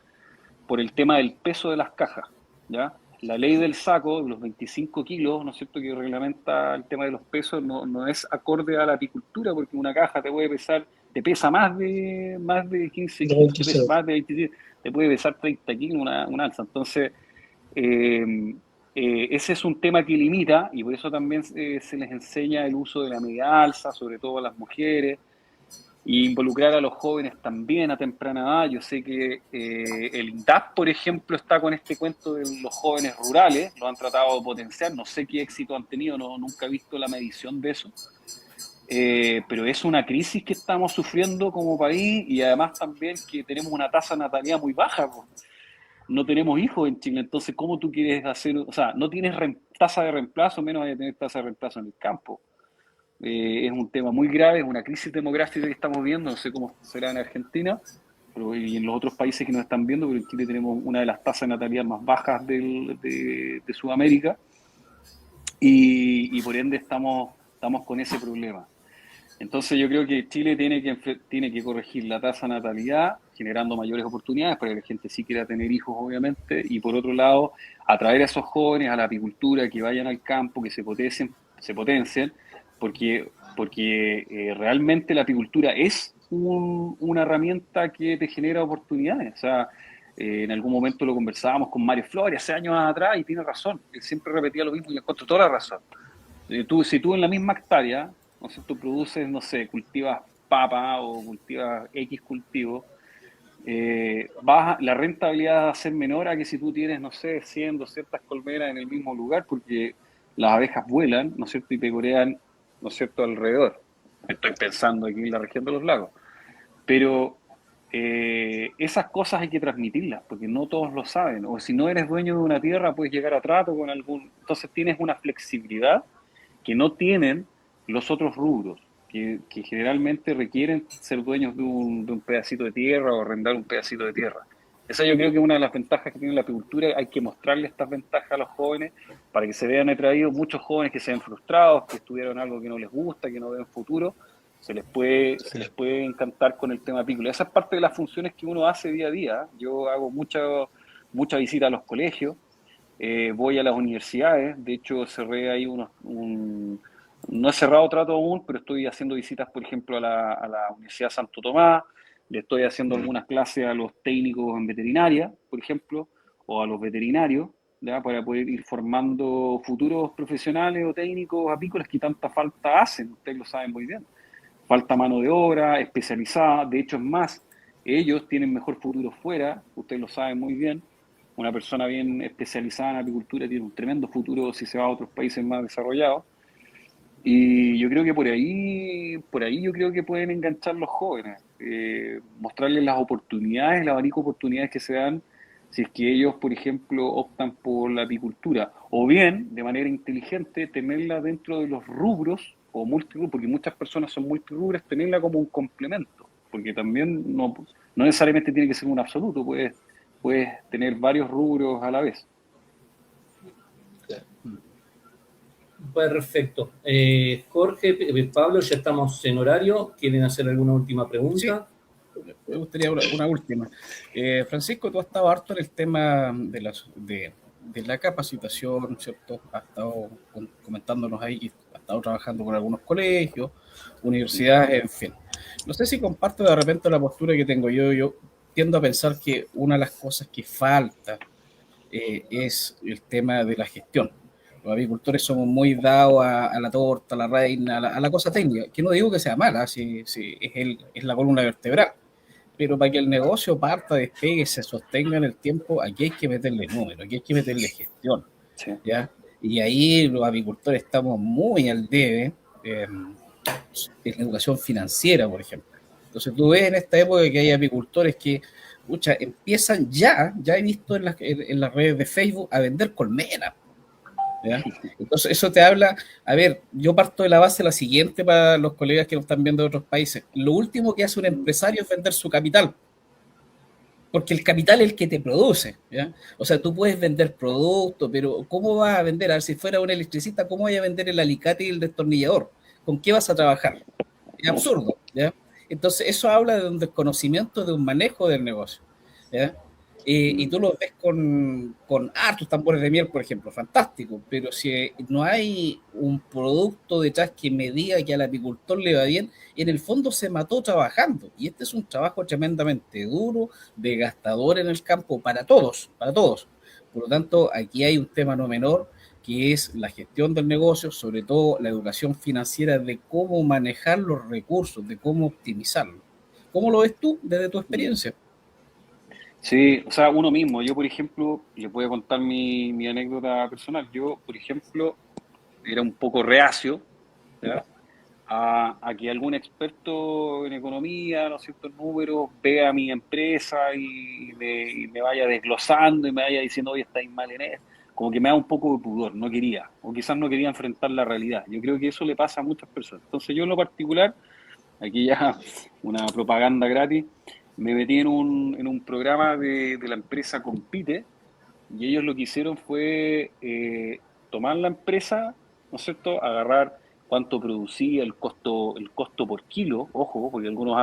por el tema del peso de las cajas, ¿ya? La ley del saco, los 25 kilos, ¿no es cierto?, que reglamenta el tema de los pesos, no es acorde a la apicultura, porque una caja te pesa más de 15 kilos, te pesa más de 27, te puede pesar 30 kilos una alza. Entonces, ese es un tema que limita, y por eso también se les enseña el uso de la media alza, sobre todo a las mujeres, y involucrar a los jóvenes también a temprana edad. Yo sé que el INDAP, por ejemplo, está con este cuento de los jóvenes rurales, lo han tratado de potenciar, no sé qué éxito han tenido, nunca he visto la medición de eso, pero es una crisis que estamos sufriendo como país, y además también que tenemos una tasa de natalidad muy baja, pues. No tenemos hijos en Chile, entonces ¿cómo tú quieres hacer? O sea, no tienes tasa de reemplazo, menos de tener tasa de reemplazo en el campo. Es un tema muy grave, es una crisis demográfica que estamos viendo, no sé cómo será en Argentina y en los otros países que nos están viendo, pero en Chile tenemos una de las tasas de natalidad más bajas de Sudamérica, y por ende estamos con ese problema. Entonces yo creo que Chile tiene que corregir la tasa de natalidad, generando mayores oportunidades para que la gente sí quiera tener hijos, obviamente, y por otro lado, atraer a esos jóvenes a la apicultura, que vayan al campo, que se potencien, porque realmente la apicultura es una herramienta que te genera oportunidades. O sea, en algún momento lo conversábamos con Mario Flores hace años atrás, y tiene razón, él siempre repetía lo mismo y le encuentro toda la razón. Si tú en la misma hectárea, ¿no sé?, tú produces, no sé, cultivas papa o cultivas X cultivo, la rentabilidad va a ser menor a que si tú tienes, no sé, 100, 200 colmenas en el mismo lugar, porque las abejas vuelan, ¿no es cierto?, y pegorean ¿no es cierto?, alrededor. Estoy pensando aquí en la región de los lagos. Pero esas cosas hay que transmitirlas, porque no todos lo saben. O si no eres dueño de una tierra, puedes llegar a trato con algún... Entonces tienes una flexibilidad que no tienen los otros rubros, que generalmente requieren ser dueños de un pedacito de tierra o arrendar un pedacito de tierra. Esa yo creo que es una de las ventajas que tiene la apicultura. Hay que mostrarle estas ventajas a los jóvenes para que se vean atraídos. Muchos jóvenes que se ven frustrados, que estudiaron algo que no les gusta, que no ven futuro, se les puede encantar con el tema apícola. Esa es parte de las funciones que uno hace día a día. Yo hago mucha visita a los colegios, voy a las universidades. De hecho, cerré ahí no he cerrado trato aún, pero estoy haciendo visitas, por ejemplo, a la Universidad Santo Tomás. Le estoy haciendo algunas clases a los técnicos en veterinaria, por ejemplo, o a los veterinarios, ¿ya?, para poder ir formando futuros profesionales o técnicos apícolas que tanta falta hacen. Ustedes lo saben muy bien. Falta mano de obra especializada. De hecho, es más, ellos tienen mejor futuro fuera. Ustedes lo saben muy bien. Una persona bien especializada en apicultura tiene un tremendo futuro si se va a otros países más desarrollados. Y yo creo que por ahí yo creo que pueden enganchar los jóvenes, mostrarles las oportunidades, el abanico de oportunidades que se dan si es que ellos, por ejemplo, optan por la apicultura, o bien, de manera inteligente, tenerla dentro de los rubros o multirubros, porque muchas personas son multirubres, tenerla como un complemento, porque también no necesariamente tiene que ser un absoluto, puedes tener varios rubros a la vez. Perfecto. Jorge, Pablo, ya estamos en horario. ¿Quieren hacer alguna última pregunta? Sí, me gustaría una última. Francisco, tú has estado harto en el tema de la capacitación, ¿cierto? Has estado comentándonos ahí que has estado trabajando con algunos colegios, universidades, en fin. No sé si comparto de repente la postura que tengo yo. Yo tiendo a pensar que una de las cosas que falta es el tema de la gestión. Los apicultores somos muy dados a la torta, a la reina, a la cosa técnica, que no digo que sea mala, si es la columna vertebral, pero para que el negocio parta, despegue, se sostenga en el tiempo, aquí hay que meterle números, aquí hay que meterle gestión, Sí. ¿ya? Y ahí los apicultores estamos muy al debe en la educación financiera, por ejemplo. Entonces tú ves en esta época que hay apicultores que empiezan ya he visto en las redes de Facebook a vender colmenas. ¿Ya? Entonces eso te habla, a ver, yo parto de la base la siguiente para los colegas que nos están viendo de otros países. Lo último que hace un empresario es vender su capital, porque el capital es el que te produce, ¿ya? O sea, tú puedes vender productos, pero ¿cómo vas a vender? A ver, si fuera un electricista, ¿cómo vas a vender el alicate y el destornillador? ¿Con qué vas a trabajar? Es absurdo, ¿ya? Entonces eso habla de un desconocimiento, de un manejo del negocio, ¿ya? Y tú lo ves con hartos tambores de miel, por ejemplo, fantástico, pero si no hay un producto detrás que me diga que al apicultor le va bien, en el fondo se mató trabajando. Y este es un trabajo tremendamente duro, desgastador en el campo para todos, para todos. Por lo tanto, aquí hay un tema no menor, que es la gestión del negocio, sobre todo la educación financiera de cómo manejar los recursos, de cómo optimizarlos. ¿Cómo lo ves tú desde tu experiencia? Sí, o sea, uno mismo. Yo, por ejemplo, les voy a contar mi anécdota personal. Yo, por ejemplo, era un poco reacio, ¿ya?, a que algún experto en economía, ¿no es cierto?, en números, vea mi empresa y me vaya desglosando y me vaya diciendo, oye, estáis mal en esto. Como que me da un poco de pudor, no quería, o quizás no quería enfrentar la realidad. Yo creo que eso le pasa a muchas personas. Entonces yo en lo particular, aquí ya una propaganda gratis, me metí en un programa de la empresa Compite, y ellos lo que hicieron fue tomar la empresa, ¿no es cierto?, agarrar cuánto producía, el costo por kilo, ojo, porque algunos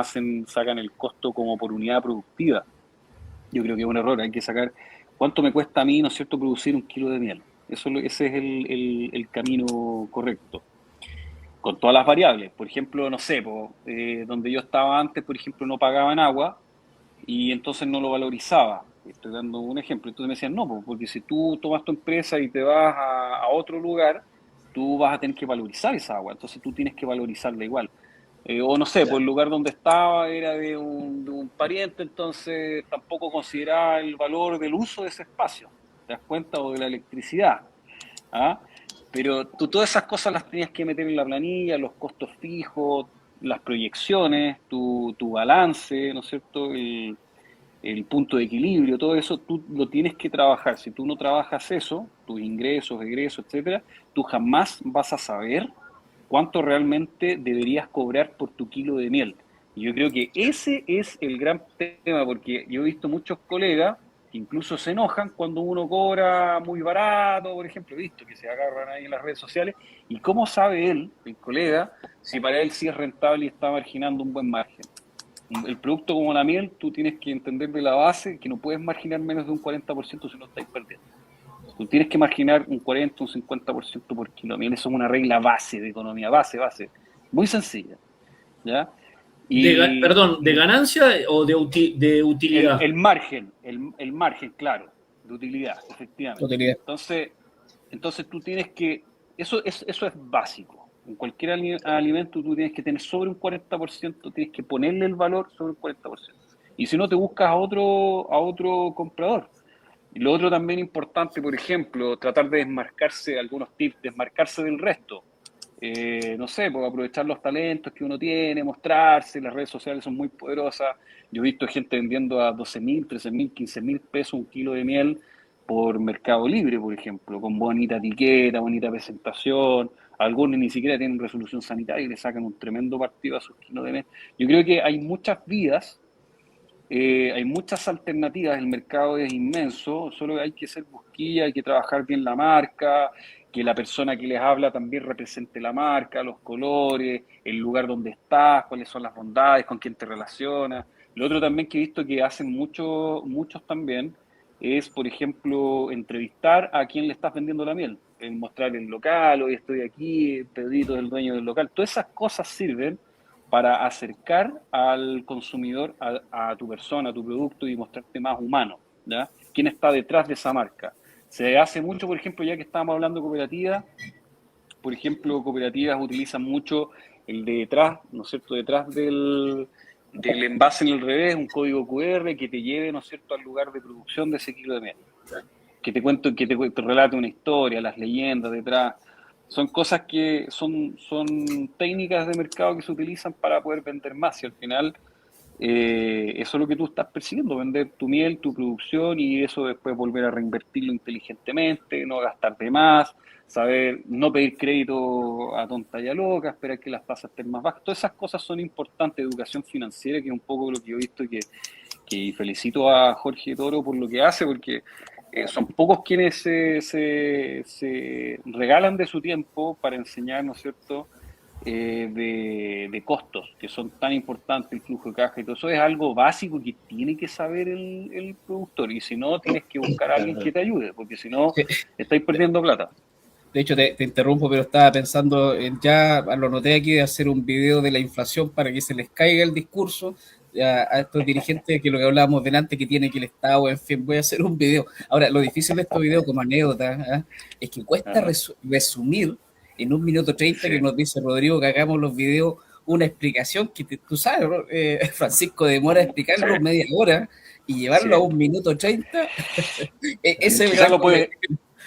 sacan el costo como por unidad productiva. Yo creo que es un error, hay que sacar cuánto me cuesta a mí, ¿no es cierto?, producir 1 kilo de miel. Ese es el camino correcto, con todas las variables. Por ejemplo, no sé, donde yo estaba antes, por ejemplo, no pagaban agua, y entonces no lo valorizaba. Estoy dando un ejemplo. Entonces me decían, no, porque si tú tomas tu empresa y te vas a otro lugar, tú vas a tener que valorizar esa agua, entonces tú tienes que valorizarla igual. O no sé, pues el lugar donde estaba era de un pariente, entonces tampoco consideraba el valor del uso de ese espacio, ¿te das cuenta? O de la electricidad, ¿ah? Pero tú todas esas cosas las tenías que meter en la planilla, los costos fijos, las proyecciones, tu balance, ¿no es cierto? El punto de equilibrio, todo eso tú lo tienes que trabajar. Si tú no trabajas eso, tus ingresos, egresos, etcétera, tú jamás vas a saber cuánto realmente deberías cobrar por tu kilo de miel. Y yo creo que ese es el gran tema, porque yo he visto muchos colegas que incluso se enojan cuando uno cobra muy barato, por ejemplo, he visto que se agarran ahí en las redes sociales, y cómo sabe él, el colega, si para él sí es rentable y está marginando un buen margen. El producto como la miel, tú tienes que entender de la base que no puedes marginar menos de un 40% si no estáis perdiendo. Tú tienes que marginar un 40, un 50% por kilo de miel. Eso es una regla base de economía, base. Muy sencilla, ¿ya? Y, ¿De ganancia o de utilidad? El margen, claro, de utilidad, efectivamente. Utilidad. Entonces tú tienes que, eso es básico. En cualquier alimento tú tienes que tener sobre un 40%, tienes que ponerle el valor sobre un 40%. Y si no, te buscas a otro comprador. Y lo otro también importante, por ejemplo, tratar de desmarcarse, algunos tips, desmarcarse del resto. No sé, pues aprovechar los talentos que uno tiene, mostrarse, las redes sociales son muy poderosas. Yo he visto gente vendiendo a 12.000, 13.000, 15.000 pesos un kilo de miel por Mercado Libre, por ejemplo, con bonita etiqueta, bonita presentación. Algunos ni siquiera tienen resolución sanitaria y le sacan un tremendo partido a sus kilos de miel. Yo creo que hay muchas vías, hay muchas alternativas, el mercado es inmenso, solo hay que ser busquilla, hay que trabajar bien la marca, que la persona que les habla también represente la marca, los colores, el lugar donde estás, cuáles son las bondades, con quién te relacionas. Lo otro también que he visto que hacen muchos también es, por ejemplo, entrevistar a quien le estás vendiendo la miel, mostrar el local, hoy estoy aquí, Pedrito es el dueño del local. Todas esas cosas sirven para acercar al consumidor a tu persona, a tu producto y mostrarte más humano, ¿ya? ¿Quién está detrás de esa marca? Se hace mucho, por ejemplo, ya que estábamos hablando de cooperativas, por ejemplo, cooperativas utilizan mucho el de detrás, ¿no es cierto?, detrás del envase en el revés, un código QR que te lleve, ¿no es cierto?, al lugar de producción de ese kilo de miel. Que te relate una historia, las leyendas detrás. Son cosas que son técnicas de mercado que se utilizan para poder vender más. Y al final, eso es lo que tú estás persiguiendo, vender tu miel, tu producción, y eso después volver a reinvertirlo inteligentemente, no gastar de más, saber no pedir crédito a tonta y a loca, esperar que las tasas estén más bajas. Todas esas cosas son importantes, educación financiera, que es un poco lo que yo he visto, que felicito a Jorge Toro por lo que hace, porque son pocos quienes se regalan de su tiempo para enseñar, ¿no es cierto?, de costos, que son tan importantes, el flujo de caja y todo eso. Es algo básico que tiene que saber el productor, y si no, tienes que buscar a alguien que te ayude, porque si no, estáis perdiendo plata. De hecho, te interrumpo, pero estaba pensando, ya lo noté aquí, de hacer un video de la inflación para que se les caiga el discurso a estos dirigentes, que lo que hablábamos delante, que tiene que el Estado, en fin, voy a hacer un video. Ahora, lo difícil de estos videos como anécdota, es que cuesta resumir en 1 minuto 30, que nos dice Rodrigo que hagamos los videos, una explicación que tú sabes, Francisco, demora explicarlo media hora y llevarlo a 1 minuto 30. Ese es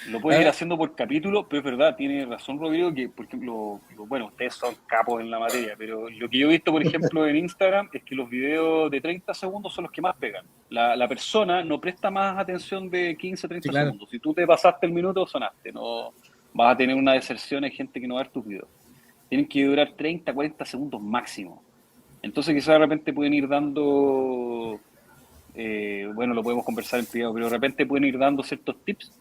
lo puedes ir haciendo por capítulo, pero es verdad, tiene razón Rodrigo, que por ejemplo, bueno, ustedes son capos en la materia, pero lo que yo he visto, por ejemplo, en Instagram, es que los videos de 30 segundos son los que más pegan. La persona no presta más atención de 15, 30 segundos. Si tú te pasaste el minuto, sonaste, no vas a tener una deserción, hay gente que no va a ver tus videos. Tienen que durar 30, 40 segundos máximo. Entonces quizás de repente pueden ir dando, bueno, lo podemos conversar en privado, pero de repente pueden ir dando ciertos tips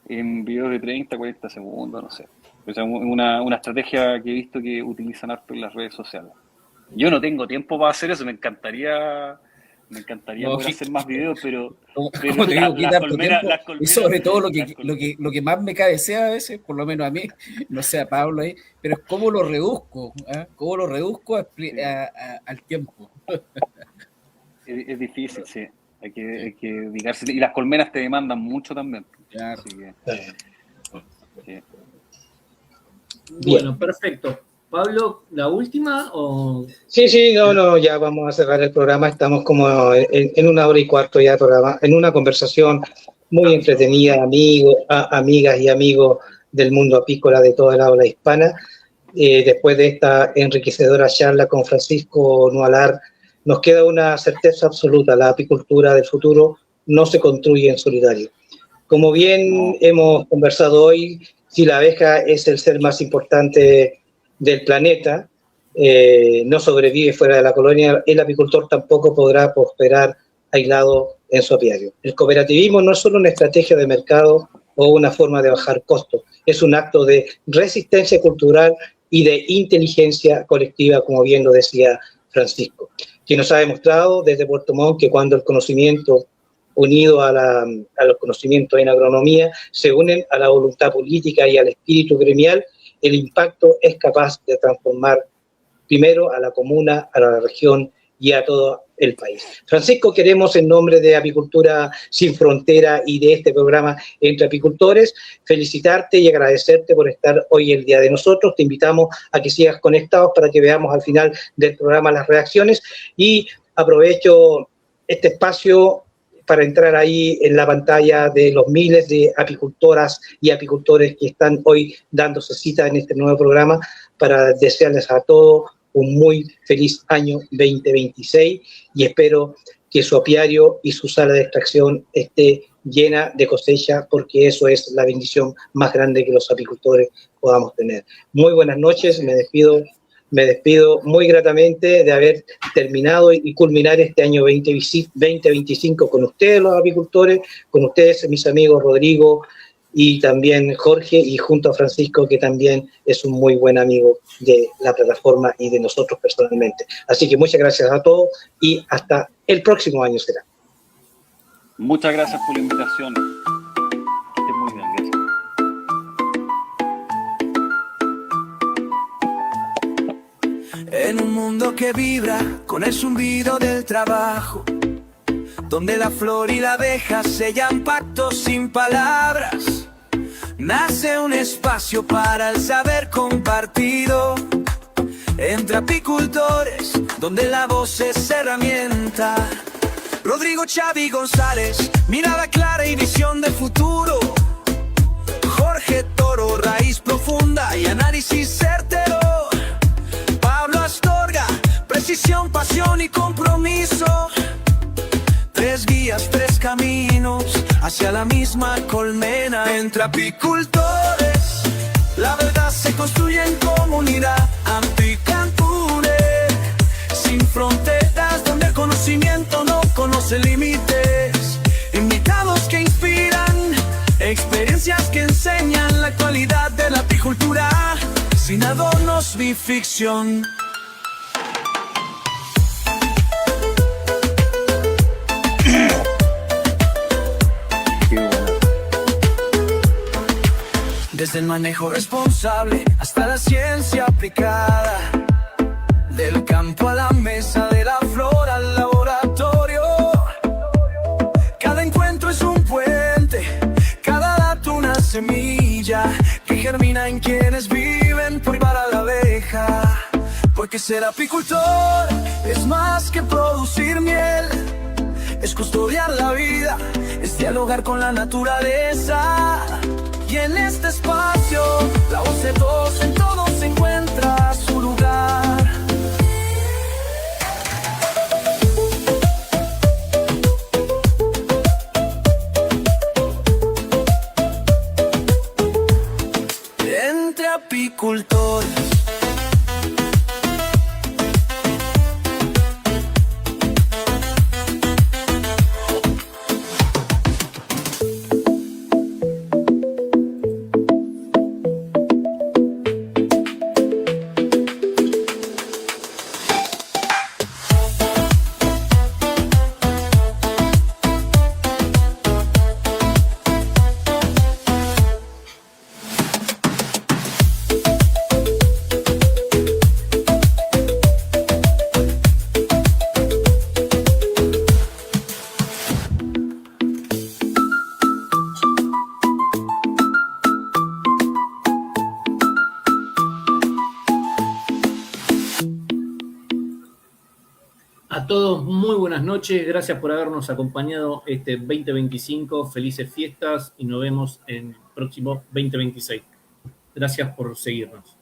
en videos de 30, 40 segundos, no sé. O sea, una estrategia que he visto que utilizan harto en las redes sociales. Yo no tengo tiempo para hacer eso, me encantaría poder hacer más videos, pero te digo, las colmenas, y sobre todo lo que más me cabecea a veces, por lo menos a mí, no sé a Pablo ahí, pero es cómo lo reduzco, cómo lo reduzco al tiempo. Es difícil, sí. Hay que dedicarse, y las colmenas te demandan mucho también. Claro. Así que, sí. Bueno, perfecto. Pablo, ¿la última o...? Sí, no, ya vamos a cerrar el programa. Estamos como en 1 hora y cuarto ya de programa, en una conversación muy entretenida, amigos, amigas y amigos del mundo apícola de toda la habla hispana. Después de esta enriquecedora charla con Francisco Nualar, nos queda una certeza absoluta: la apicultura del futuro no se construye en solitario. Como bien hemos conversado hoy, si la abeja es el ser más importante del planeta, no sobrevive fuera de la colonia, el apicultor tampoco podrá prosperar aislado en su apiario. El cooperativismo no es solo una estrategia de mercado o una forma de bajar costos, es un acto de resistencia cultural y de inteligencia colectiva, como bien lo decía Francisco, que nos ha demostrado desde Puerto Montt que cuando el conocimiento unido a los conocimientos en agronomía se unen a la voluntad política y al espíritu gremial, el impacto es capaz de transformar primero a la comuna, a la región y a todo el país. Francisco, queremos en nombre de Apicultura Sin Frontera y de este programa Entre Apicultores, felicitarte y agradecerte por estar hoy el día de nosotros. Te invitamos a que sigas conectados para que veamos al final del programa las reacciones, y aprovecho este espacio para entrar ahí en la pantalla de los miles de apicultoras y apicultores que están hoy dándose cita en este nuevo programa, para desearles a todos un muy feliz año 2026, y espero que su apiario y su sala de extracción esté llena de cosecha, porque eso es la bendición más grande que los apicultores podamos tener. Muy buenas noches, me despido muy gratamente de haber terminado y culminar este año 2025 con ustedes, los apicultores, con ustedes, mis amigos Rodrigo y también Jorge, y junto a Francisco, que también es un muy buen amigo de la plataforma y de nosotros personalmente. Así que muchas gracias a todos y hasta el próximo año será. Muchas gracias por la invitación. Que esté muy bien, gracias. En un mundo que vibra con el zumbido del trabajo, donde la flor y la abeja sellan pactos sin palabras, nace un espacio para el saber compartido entre apicultores, donde la voz es herramienta. Rodrigo, Xavi, González, mirada clara y visión de futuro. Jorge Toro, raíz profunda y análisis certero. Pablo Astorga, precisión, pasión y compromiso. Tres guías, tres caminos hacia la misma colmena. Entre apicultores, la verdad se construye en comunidad. Apicultores sin fronteras, donde el conocimiento no conoce límites. Invitados que inspiran, experiencias que enseñan la actualidad de la apicultura, sin adornos ni ficción. Desde el manejo responsable hasta la ciencia aplicada, del campo a la mesa, de la flor al laboratorio. Cada encuentro es un puente, cada dato una semilla que germina en quienes viven por y para la abeja. Porque ser apicultor es más que producir miel, es custodiar la vida, es dialogar con la naturaleza. Y en este espacio, la voz de todos en todos encuentra su lugar. Entre apicultores. A todos, muy buenas noches. Gracias por habernos acompañado este 2025. Felices fiestas y nos vemos en el próximo 2026. Gracias por seguirnos.